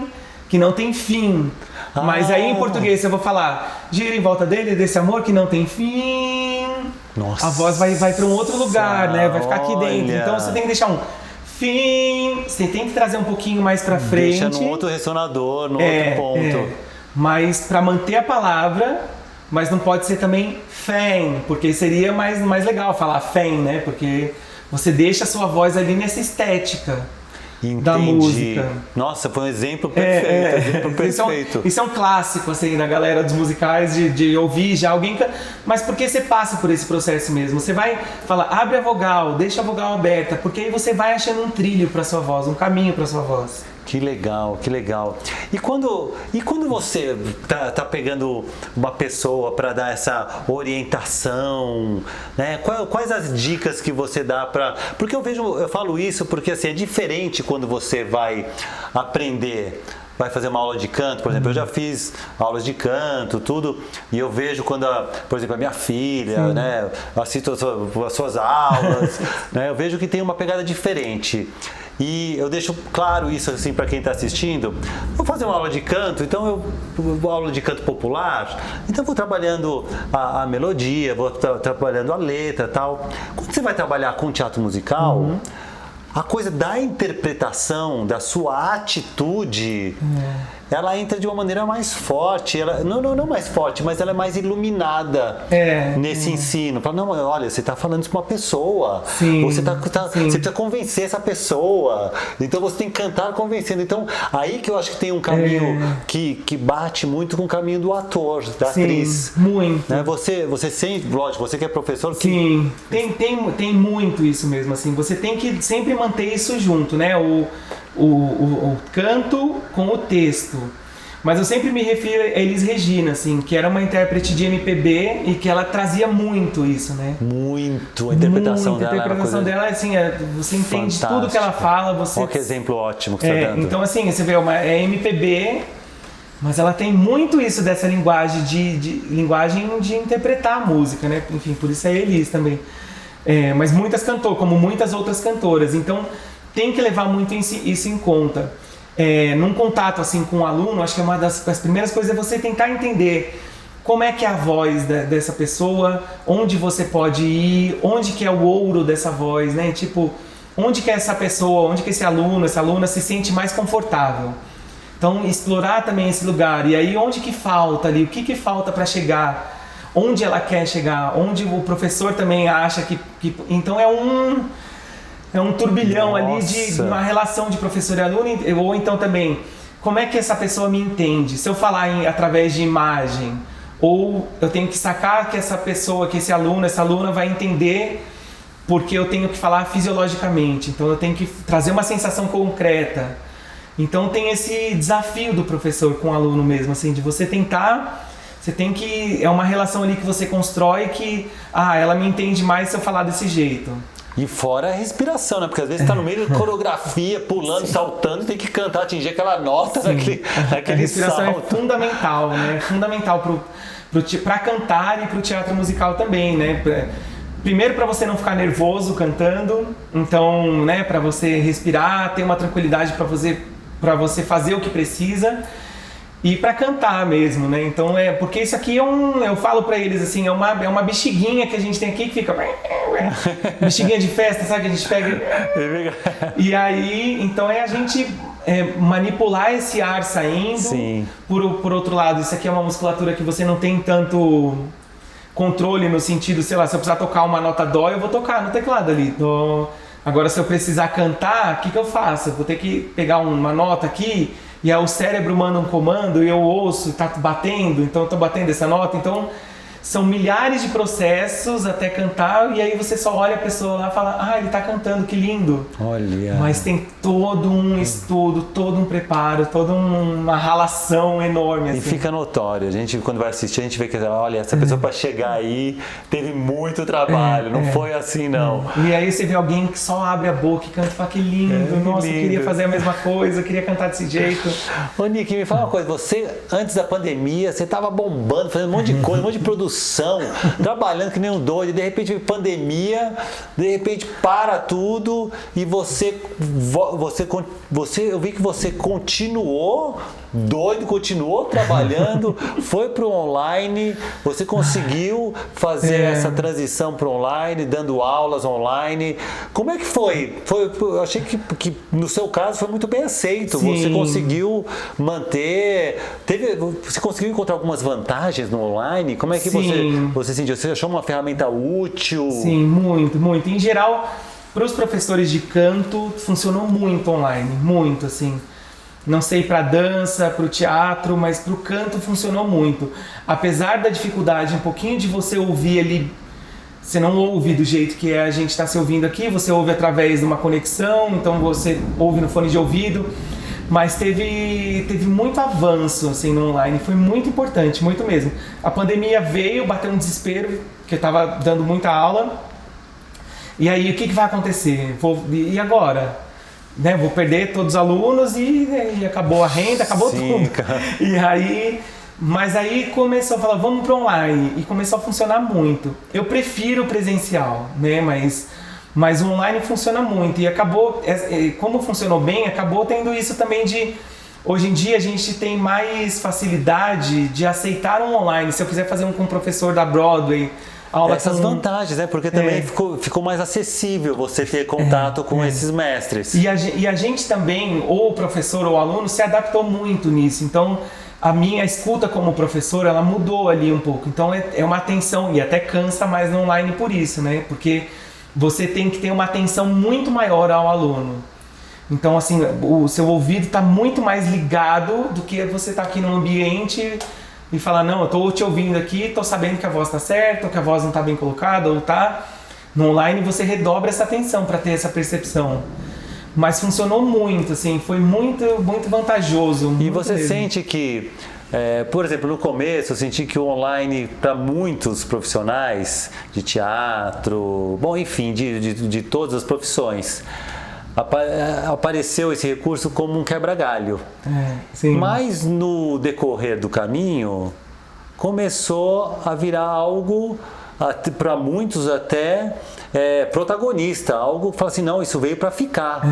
que não tem fim. Mas aí em português se eu vou falar, gira em volta dele, desse amor que não tem fim. Nossa. A voz vai para um outro lugar, né? Vai ficar aqui dentro. Então você tem que deixar um fim, você tem que trazer um pouquinho mais para frente. Deixa num outro ressonador, num outro ponto. Mas para manter a palavra, mas não pode ser também fém, porque seria mais legal falar fém, né? Porque você deixa a sua voz ali nessa estética. Entendi. Da música. Nossa, foi um exemplo perfeito. Exemplo perfeito. Isso é um clássico, assim, da galera dos musicais, de ouvir já alguém... Mas porque você passa por esse processo mesmo. Você vai falar, abre a vogal, deixa a vogal aberta, porque aí você vai achando um trilho para sua voz, um caminho para sua voz. Que legal, que legal. E quando você tá pegando uma pessoa para dar essa orientação, né? Quais as dicas que você dá para... Porque eu falo isso porque assim, é diferente quando você vai aprender, vai fazer uma aula de canto, por exemplo, eu já fiz aulas de canto, tudo, e eu vejo quando, por exemplo, a minha filha, né, assisto as suas aulas, né, eu vejo que tem uma pegada diferente. E eu deixo claro isso assim para quem está assistindo. Vou fazer uma aula de canto, então eu vou aula de canto popular, então eu vou trabalhando a melodia, vou trabalhando a letra, tal. Quando você vai trabalhar com teatro musical, a coisa da interpretação, da sua atitude, ela entra de uma maneira mais forte. Ela, não mais forte, mas ela é mais iluminada nesse ensino. Fala, não, olha, você está falando isso para uma pessoa. Sim, você precisa convencer essa pessoa. Então você tem que cantar convencendo. Então, aí que eu acho que tem um caminho que bate muito com o caminho do ator, da atriz. Muito. Né? Você sente, lógico, você que é professor... Sim, tem muito isso mesmo, assim. Você tem que sempre manter isso junto, né? O canto com o texto. Mas eu sempre me refiro a Elis Regina, assim, que era uma intérprete de MPB e que ela trazia muito isso, né? Muito. A interpretação dela. A interpretação dela, assim, você entende fantástica. tudo que ela fala. Olha que exemplo ótimo que você está dando. Então, assim, você vê, é MPB, mas ela tem muito isso dessa linguagem de interpretar a música, né? Enfim, por isso é Elis também. Mas muitas cantou, como muitas outras cantoras. Então, tem que levar muito isso em conta. Num contato assim com o aluno, acho que uma das primeiras coisas é você tentar entender como é que é a voz dessa pessoa, onde você pode ir, onde que é o ouro dessa voz, né? Tipo, onde que é essa pessoa, onde que esse aluno, essa aluna se sente mais confortável. Então, explorar também esse lugar. E aí, onde que falta ali, o que falta para chegar, onde ela quer chegar, onde o professor também acha que... Então, é um turbilhão ali de uma relação de professor e aluno, ou então também, como é que essa pessoa me entende? Se eu falar através de imagem, ou eu tenho que sacar que essa pessoa, que esse aluno, essa aluna vai entender porque eu tenho que falar fisiologicamente, então eu tenho que trazer uma sensação concreta. Então tem esse desafio do professor com o aluno mesmo, assim, de você tentar... Você tem que... É uma relação ali que você constrói que... ela me entende mais se eu falar desse jeito. E fora a respiração, né? Porque às vezes está no meio de coreografia, pulando, saltando, tem que cantar, atingir aquela nota naquele a respiração salto. É fundamental, né? Fundamental para cantar e para o teatro musical também, né? Primeiro para você não ficar nervoso cantando, então, né? Para você respirar, ter uma tranquilidade para você fazer o que precisa. E para cantar mesmo, né? Então porque isso aqui eu falo para eles assim, é uma bexiguinha que a gente tem aqui que fica bexiguinha de festa, sabe, que a gente pega. E aí, então a gente manipular esse ar saindo. Sim. Por outro lado, isso aqui é uma musculatura que você não tem tanto controle no sentido, sei lá, se eu precisar tocar uma nota dó, eu vou tocar no teclado ali. Dó. Agora, se eu precisar cantar, o que eu faço? Eu vou ter que pegar uma nota aqui. E aí o cérebro manda um comando e eu ouço, tá batendo, então eu tô batendo essa nota. Então são milhares de processos até cantar e aí você só olha a pessoa lá e fala, ele tá cantando, que lindo. Olha. Mas tem todo um estudo, todo um preparo, toda uma ralação enorme. Assim. E fica notório. A gente, quando vai assistir, a gente vê que, olha, essa pessoa para chegar aí teve muito trabalho, não foi assim não. E aí você vê alguém que só abre a boca e canta e fala, que lindo, nossa, lindo. Eu queria fazer a mesma coisa, eu queria cantar desse jeito. Ô Nick, me fala uma coisa, você, antes da pandemia, você tava bombando, fazendo um monte de coisa, um monte de produção, construção, trabalhando que nem um doido, e de repente pandemia, de repente para tudo e eu vi que você continuou doido, continuou trabalhando, foi para o online, você conseguiu fazer essa transição para o online, dando aulas online. Como é que foi? Eu achei que no seu caso foi muito bem aceito. Sim. Você conseguiu manter, você conseguiu encontrar algumas vantagens no online? Como é que você sentiu? Você achou uma ferramenta útil? Sim, muito, muito. Em geral, para os professores de canto, funcionou muito online, muito assim. Não sei para dança, para o teatro, mas para o canto funcionou muito. Apesar da dificuldade um pouquinho de você ouvir ali, você não ouve do jeito que a gente está se ouvindo aqui, você ouve através de uma conexão, então você ouve no fone de ouvido, mas teve muito avanço assim, no online, foi muito importante, muito mesmo. A pandemia veio, bateu um desespero, que eu estava dando muita aula, e aí o que vai acontecer? E agora? Né, vou perder todos os alunos e acabou a renda, acabou tudo. Cara. Mas aí começou a falar, vamos para online, e começou a funcionar muito. Eu prefiro o presencial, né, mas o online funciona muito, e acabou, como funcionou bem, acabou tendo isso também de, hoje em dia a gente tem mais facilidade de aceitar um online. Se eu quiser fazer com um professor da Broadway, essas vantagens, né? Porque também ficou mais acessível você ter contato com esses mestres. E a gente também, ou o professor ou o aluno, se adaptou muito nisso. Então, a minha escuta como professor, ela mudou ali um pouco. Então, é uma atenção, e até cansa mais no online por isso, né? Porque você tem que ter uma atenção muito maior ao aluno. Então, assim, o seu ouvido está muito mais ligado do que você está aqui no ambiente e falar, não, eu tô te ouvindo aqui, tô sabendo que a voz tá certa, ou que a voz não tá bem colocada, ou tá. No online você redobra essa atenção para ter essa percepção. Mas funcionou muito, assim, foi muito, muito vantajoso. Muito e você mesmo. sente que, por exemplo, no começo eu senti que o online, para muitos profissionais de teatro, bom, enfim, de todas as profissões, apareceu esse recurso como um quebra-galho. Mas no decorrer do caminho começou a virar algo, para muitos até protagonista, algo que fala assim, não, isso veio para ficar.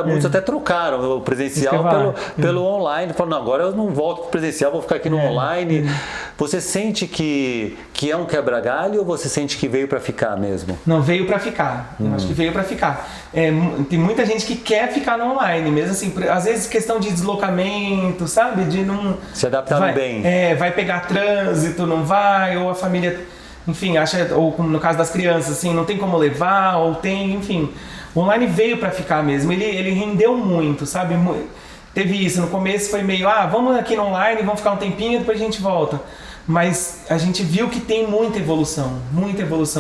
Muitos até trocaram o presencial pelo online, falaram, não, agora eu não volto para o presencial, vou ficar aqui no online. Você sente que é um quebra-galho ou você sente que veio para ficar mesmo? Não, veio para ficar. Eu acho que veio para ficar. Tem muita gente que quer ficar no online, mesmo assim, às vezes questão de deslocamento, sabe? De não se adaptar bem. Vai pegar trânsito, não vai, ou a família, enfim, acha, ou no caso das crianças, assim, não tem como levar, ou tem, enfim. O online veio para ficar mesmo, ele rendeu muito, sabe? Teve isso, no começo foi meio, vamos aqui no online, vamos ficar um tempinho, depois a gente volta. Mas a gente viu que tem muita evolução,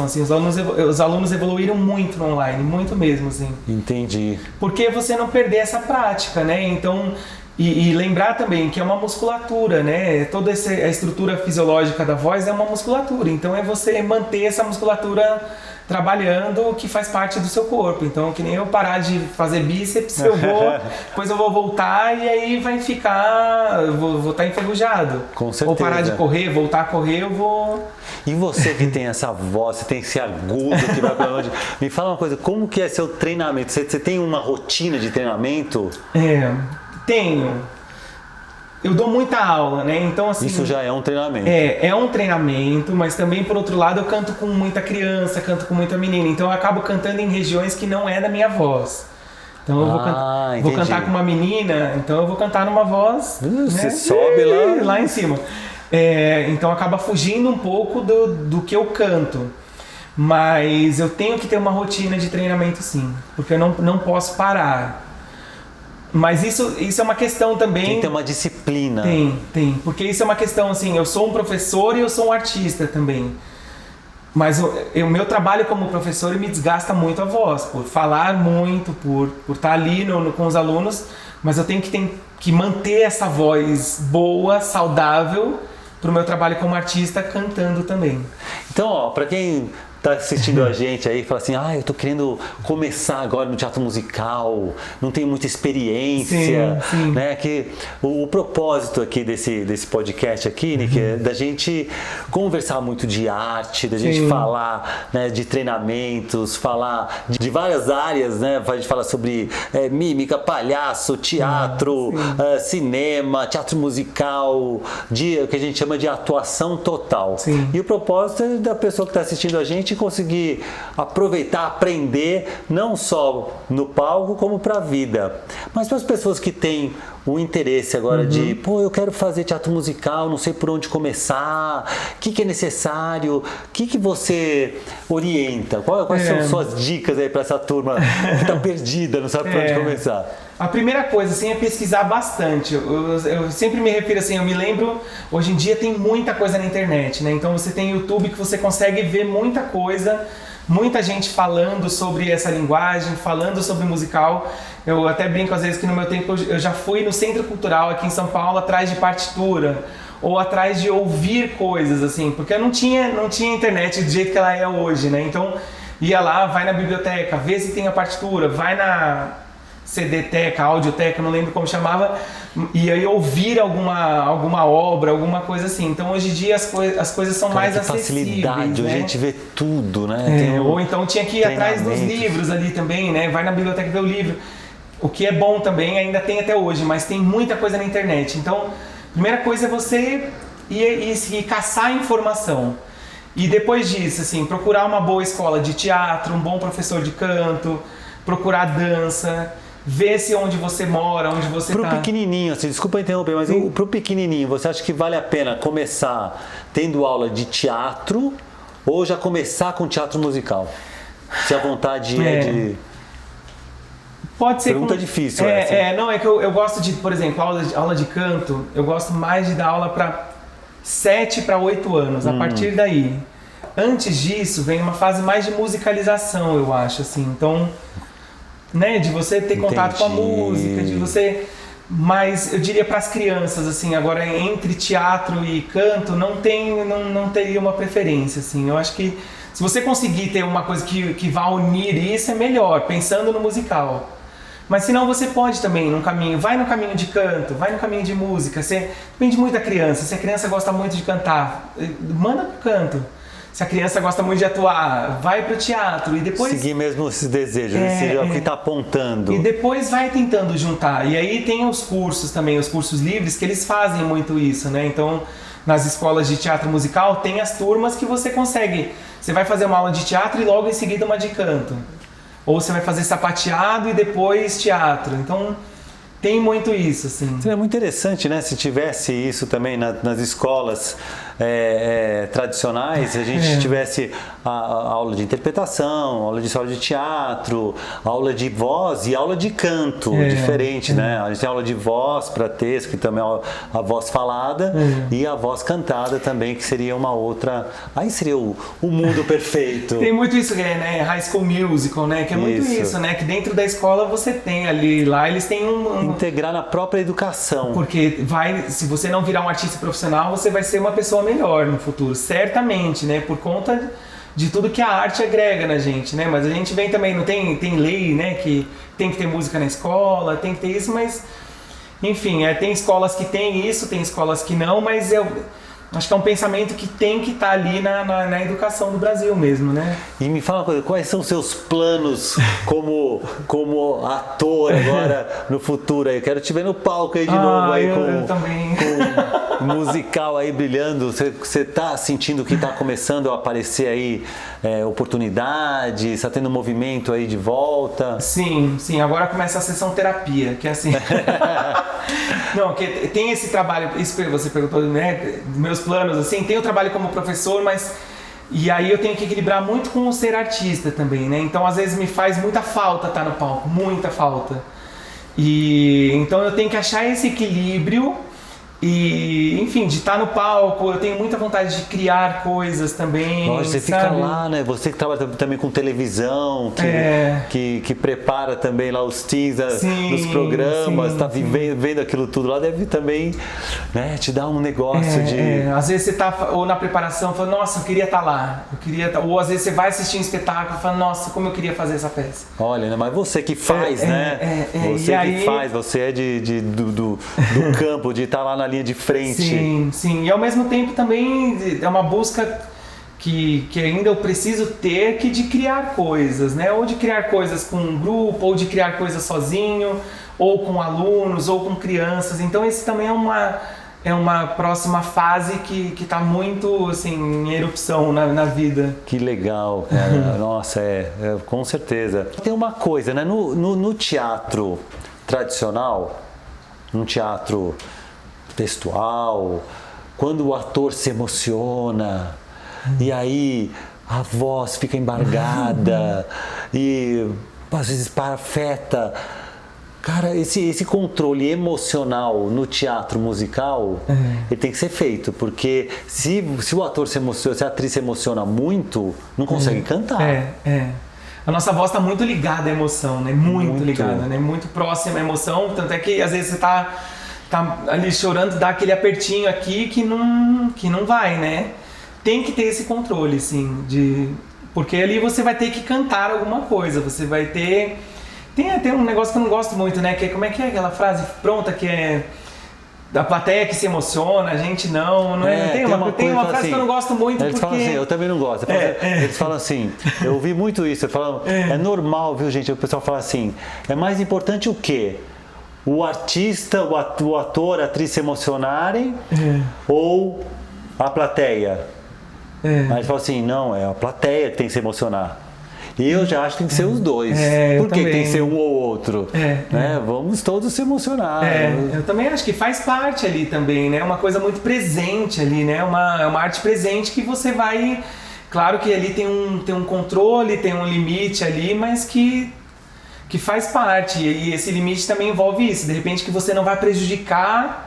assim, os alunos evoluíram muito no online, muito mesmo, assim. Entendi. Porque você não perder essa prática, né? Então, e lembrar também que é uma musculatura, né? Toda a estrutura fisiológica da voz é uma musculatura, então é você manter essa musculatura trabalhando, que faz parte do seu corpo. Então, que nem eu parar de fazer bíceps, depois eu vou voltar e aí vai ficar, eu vou estar enferrujado. Com certeza. Ou parar de correr, voltar a correr, eu vou... E você que tem essa voz, você tem esse agudo que vai pra onde? Me fala uma coisa, como que é seu treinamento? Você tem uma rotina de treinamento? Tenho. Eu dou muita aula, né? Então, assim... Isso já é um treinamento. É um treinamento, mas também, por outro lado, eu canto com muita criança, canto com muita menina. Então, eu acabo cantando em regiões que não é da minha voz. Então, eu vou cantar com uma menina, então eu vou cantar numa voz... Você sobe lá em cima. Então, acaba fugindo um pouco do que eu canto. Mas eu tenho que ter uma rotina de treinamento, sim. Porque eu não posso parar. Mas isso é uma questão também... Tem que ter uma disciplina. Tem. Porque isso é uma questão, assim, eu sou um professor e eu sou um artista também. Mas o meu trabalho como professor me desgasta muito a voz, por falar muito, por estar ali com os alunos, mas eu tenho que manter essa voz boa, saudável, para o meu trabalho como artista, cantando também. Então, para quem tá assistindo a gente aí e fala assim, eu tô querendo começar agora no teatro musical, não tenho muita experiência, sim. né? Que o propósito aqui desse podcast aqui, Nick, é da gente conversar muito de arte, da gente falar, né, de treinamentos, falar de várias áreas, né? A gente fala sobre mímica, palhaço, teatro, cinema, teatro musical, o que a gente chama de atuação total. Sim. E o propósito é da pessoa que está assistindo a gente conseguir aproveitar, aprender, não só no palco, como para a vida. Mas para as pessoas que têm o interesse agora de, eu quero fazer teatro musical, não sei por onde começar, o que é necessário, o que você orienta? Quais são suas dicas aí para essa turma que está perdida, não sabe por onde começar? A primeira coisa, assim, é pesquisar bastante. Eu sempre me refiro assim, eu me lembro, hoje em dia tem muita coisa na internet, né? Então você tem YouTube que você consegue ver muita coisa, muita gente falando sobre essa linguagem, falando sobre musical. Eu até brinco às vezes que no meu tempo eu já fui no Centro Cultural aqui em São Paulo atrás de partitura, ou atrás de ouvir coisas, assim, porque eu não tinha internet do jeito que ela é hoje, né? Então ia lá, vai na biblioteca, vê se tem a partitura, vai na CD-teca, audioteca, não lembro como chamava, e aí ouvir alguma obra, alguma coisa assim. Então hoje em dia as coisas são mais acessíveis, facilidade, né? Hoje a gente vê tudo, né? Ou então tinha que ir atrás dos livros ali também, né? Vai na biblioteca ver o livro. O que é bom também, ainda tem até hoje, mas tem muita coisa na internet. Então, a primeira coisa é você ir caçar informação. E depois disso, assim, procurar uma boa escola de teatro, um bom professor de canto, procurar dança, ver se onde você mora, onde você está. Pro pequenininho, assim, desculpa interromper, mas pro pequenininho, você acha que vale a pena começar tendo aula de teatro ou já começar com teatro musical? Se a vontade é de... Pode ser. Pergunta difícil. Não, é que eu gosto de, por exemplo, aula de canto, eu gosto mais de dar aula para 7 para 8 anos, a partir daí. Antes disso, vem uma fase mais de musicalização, eu acho, assim. Então, né, de você ter contato com a música, de você... Mas eu diria para as crianças, assim, agora entre teatro e canto, não teria uma preferência, assim. Eu acho que se você conseguir ter uma coisa que vá unir isso, é melhor, pensando no musical. Mas se não, você pode também, vai no caminho de canto, vai no caminho de música. Depende muito da criança. Se a criança gosta muito de cantar, manda pro canto. Se a criança gosta muito de atuar, vai pro teatro e depois... Seguir mesmo esses desejos, seja o que está apontando. E depois vai tentando juntar. E aí tem os cursos também, os cursos livres, que eles fazem muito isso, né? Então, nas escolas de teatro musical, tem as turmas que você consegue... Você vai fazer uma aula de teatro e logo em seguida uma de canto. Ou você vai fazer sapateado e depois teatro. Então, tem muito isso, assim. Seria muito interessante, né? Se tivesse isso também nas escolas tradicionais, se a gente tivesse a aula de interpretação, aula de história de teatro, aula de voz e aula de canto, diferente, né? A gente tem aula de voz para texto, que também é a voz falada, e a voz cantada também, que seria uma outra... Aí seria o mundo perfeito. Tem muito isso, né? High School Musical, né? Que é muito isso, né? Que dentro da escola você tem lá eles têm integrar na própria educação. Porque se você não virar um artista profissional, você vai ser uma pessoa melhor no futuro, certamente, né? Por conta de tudo que a arte agrega na gente, né? Mas a gente vem também, não tem lei, né? Que tem que ter música na escola, tem que ter isso, mas... Enfim, tem escolas que tem isso, tem escolas que não, mas eu acho que é um pensamento que tem que estar ali na educação do Brasil mesmo, né? E me fala uma coisa, quais são os seus planos como ator agora no futuro aí? Eu quero te ver no palco aí de novo aí eu também. com musical aí brilhando. Você tá sentindo que tá começando a aparecer aí oportunidades, está tendo movimento aí de volta? Sim, agora começa a sessão terapia, que é assim... Não, que tem esse trabalho, isso que você perguntou, né, meus planos, assim, tem o trabalho como professor, mas... E aí eu tenho que equilibrar muito com o ser artista também, né, então às vezes me faz muita falta estar no palco, muita falta. E então eu tenho que achar esse equilíbrio E, enfim, de estar no palco, eu tenho muita vontade de criar coisas também. Nossa, você fica sabe? lá, né? Você que trabalha também com televisão, que prepara também lá os teams dos programas, tá vendo aquilo tudo lá, deve também, né, te dar um negócio de... Às vezes você tá ou na preparação, fala, nossa, eu queria estar lá. Ou às vezes você vai assistir um espetáculo e fala, nossa, como eu queria fazer essa peça. Olha, né, mas você que faz, né? Você e que aí... faz, você é do campo, de estar lá na linha de frente. Sim, sim. E ao mesmo tempo também é uma busca que ainda eu preciso ter de criar coisas, né? Ou de criar coisas com um grupo, ou de criar coisas sozinho, ou com alunos, ou com crianças. Então esse também é uma próxima fase que está muito assim, em erupção na vida. Que legal, cara. Nossa, com certeza. Tem uma coisa, né? No teatro tradicional, no teatro textual, quando o ator se emociona e aí a voz fica embargada e às vezes parafeta. Cara, esse controle emocional no teatro musical, ele tem que ser feito, porque se o ator se emociona, se a atriz se emociona muito, não consegue cantar. A nossa voz está muito ligada à emoção, né? Muito ligada, né? Muito próxima à emoção, tanto é que às vezes você tá ali chorando, dá aquele apertinho aqui que não vai, né? Tem que ter esse controle, sim, porque ali você vai ter que cantar alguma coisa, você vai ter... Tem até um negócio que eu não gosto muito, né? Que como é que é aquela frase pronta que é da plateia que se emociona, a gente não é? Tem uma frase assim, que eu não gosto muito eles falam assim, eu também não gosto. Eles falam assim, eu ouvi muito isso, é normal, viu, gente? O pessoal fala assim, é mais importante o quê? O artista, o ator, a atriz se emocionarem ou a plateia? Aí eles falam assim, não, é a plateia que tem que se emocionar. E eu já acho que tem que ser os dois. Por que tem que ser um ou outro? Né? Vamos todos se emocionar. Eu também acho que faz parte ali também, né? Uma coisa muito presente ali, né? Uma arte presente que você vai... Claro que ali tem um controle, tem um limite ali, mas que faz parte. E esse limite também envolve isso. De repente que você não vai prejudicar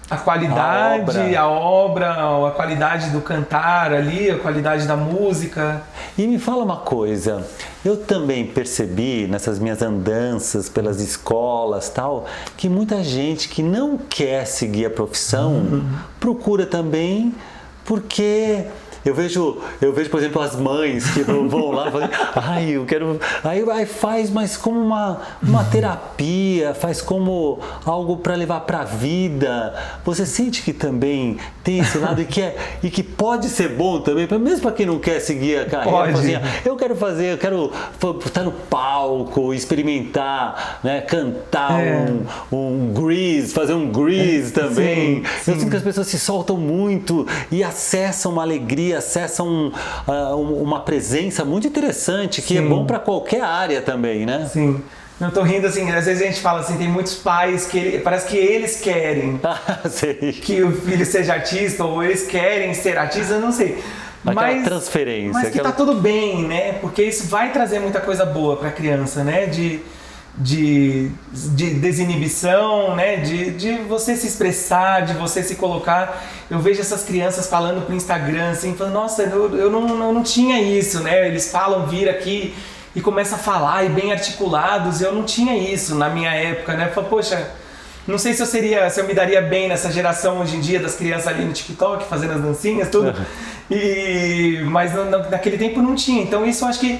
a qualidade, a obra, a qualidade do cantar ali, a qualidade da música. E me fala uma coisa, eu também percebi nessas minhas andanças pelas escolas tal, que muita gente que não quer seguir a profissão procura também porque... Eu vejo, por exemplo, as mães que vão lá e falam, eu quero... Aí faz, mas como uma terapia, faz como algo para levar para a vida. Você sente que também tem esse lado e que pode ser bom também, mesmo para quem não quer seguir a carreira. Pode. Assim, eu quero estar no palco, experimentar, né, cantar um Grease, fazer um Grease também. Sim. Eu sinto que as pessoas se soltam muito e acessam uma alegria, acessam uma presença muito interessante que é bom para qualquer área também, né? Sim. Eu tô rindo assim, às vezes a gente fala assim, tem muitos pais que parece que eles querem que o filho seja artista ou eles querem ser artista, eu não sei. Aquela transferência. Mas que tá tudo bem, né? Porque isso vai trazer muita coisa boa para a criança, né? De desinibição, né? De você se expressar, de você se colocar. Eu vejo essas crianças falando pro Instagram, assim, falando, nossa, eu não tinha isso, né? Eles falam, vir aqui e começam a falar, e bem articulados, eu não tinha isso na minha época, né? Eu falo, poxa, não sei se eu me daria bem nessa geração hoje em dia das crianças ali no TikTok, fazendo as dancinhas, tudo. Mas naquele tempo não tinha, então isso eu acho que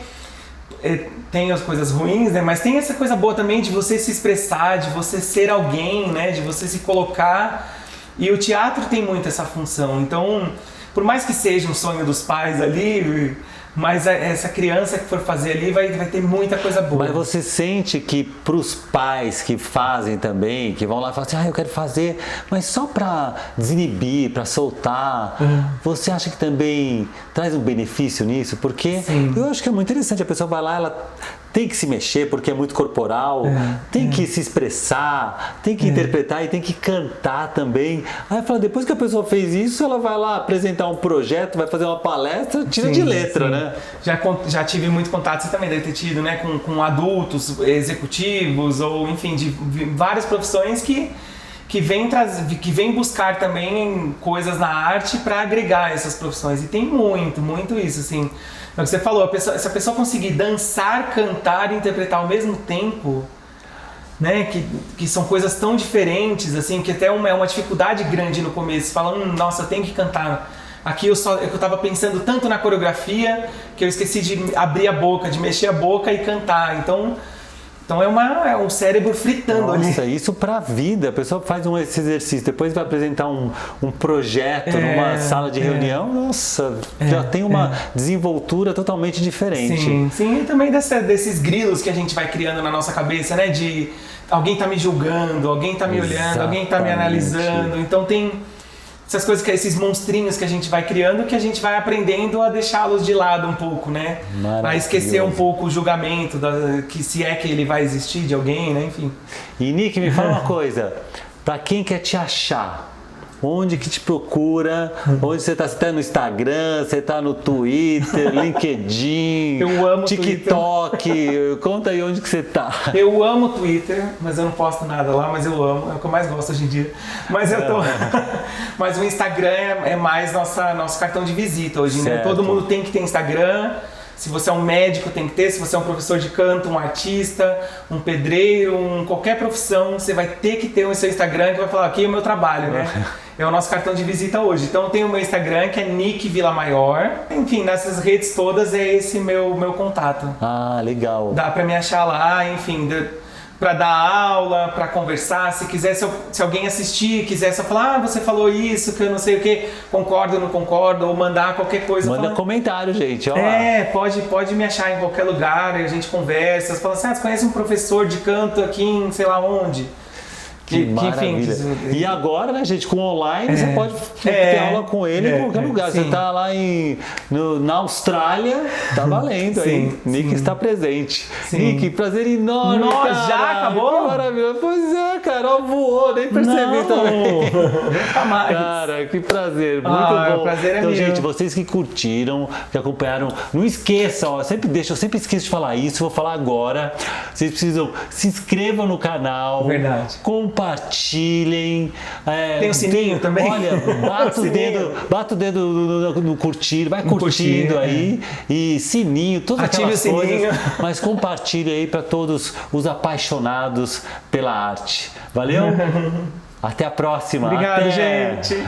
tem as coisas ruins, né? Mas tem essa coisa boa também de você se expressar, de você ser alguém, né? De você se colocar. E o teatro tem muito essa função. Então, por mais que seja um sonho dos pais ali, mas essa criança que for fazer ali vai ter muita coisa boa. Mas você sente que para os pais que fazem também, que vão lá e falam assim, eu quero fazer, mas só para desinibir, para soltar, você acha que também traz um benefício nisso? Porque eu acho que é muito interessante, a pessoa vai lá, ela tem que se mexer porque é muito corporal, tem que se expressar, tem que interpretar e tem que cantar também. Aí fala, depois que a pessoa fez isso, ela vai lá apresentar um projeto, vai fazer uma palestra, tira de letra, né? Já tive muito contato, você também deve ter tido, né? Com adultos, executivos, ou enfim, de várias profissões que que vem buscar também coisas na arte para agregar essas profissões. E tem muito isso, assim. É o que você falou, se a pessoa conseguir dançar, cantar e interpretar ao mesmo tempo, né, que são coisas tão diferentes, assim, que até é uma dificuldade grande no começo. Você fala, nossa, eu tenho que cantar. Aqui eu tava pensando tanto na coreografia que eu esqueci de abrir a boca, de mexer a boca e cantar. Então é um cérebro fritando ali. Nossa, isso pra vida. A pessoa faz esse exercício, depois vai apresentar um projeto numa sala de reunião, nossa, já tem uma desenvoltura totalmente diferente. Sim, e também desses grilos que a gente vai criando na nossa cabeça, né? De alguém tá me julgando, alguém tá me olhando, alguém tá me analisando. Então tem essas coisas, esses monstrinhos que a gente vai criando, que a gente vai aprendendo a deixá-los de lado um pouco, né? A esquecer um pouco o julgamento, que se é que ele vai existir de alguém, né? Enfim. E Nick, me fala uma coisa, pra quem quer te achar, onde que te procura? Onde você tá? Você tá no Instagram, você tá no Twitter, LinkedIn, eu amo TikTok, Twitter. Conta aí onde que você tá. Eu amo o Twitter, mas eu não posto nada lá, mas eu amo, é o que eu mais gosto hoje em dia. Mas mas o Instagram é mais nosso cartão de visita hoje em dia. Todo mundo tem que ter Instagram. Se você é um médico, tem que ter. Se você é um professor de canto, um artista, um pedreiro, qualquer profissão, você vai ter que ter o seu Instagram, que vai falar, aqui é o meu trabalho, né? É o nosso cartão de visita hoje. Então tem o meu Instagram, que é Nick Villamaior. Enfim, nessas redes todas é esse meu contato. Ah, legal. Dá pra me achar lá, enfim, pra dar aula, pra conversar. Se quiser, se alguém assistir, quiser só falar, você falou isso, que eu não sei o que, concordo ou não concordo, ou mandar qualquer coisa. Manda comentário, gente. Ó. Pode me achar em qualquer lugar, a gente conversa. Você fala assim, você conhece um professor de canto aqui em sei lá onde? Que maravilha. E agora, né, gente, com online, você pode ter aula com ele em qualquer lugar. Sim. Você tá lá na Austrália, tá valendo aí. Nick está presente. Sim. Nick, prazer enorme. Nossa, já acabou? Que maravilha. Pois é, Carol voou, nem percebi também. Nunca mais. Cara, que prazer. Muito bom. O prazer é então, meu. gente, vocês que curtiram, que acompanharam, não esqueçam, eu sempre esqueço de falar isso, vou falar agora. Vocês precisam, se inscrevam no canal. Verdade. Compartilhem. Tem o sininho também? Olha, bata o dedo no curtir, vai curtindo aí. E sininho, todas aquelas coisas. Mas compartilhe aí para todos os apaixonados pela arte. Valeu? Até a próxima. Obrigado, Até. gente.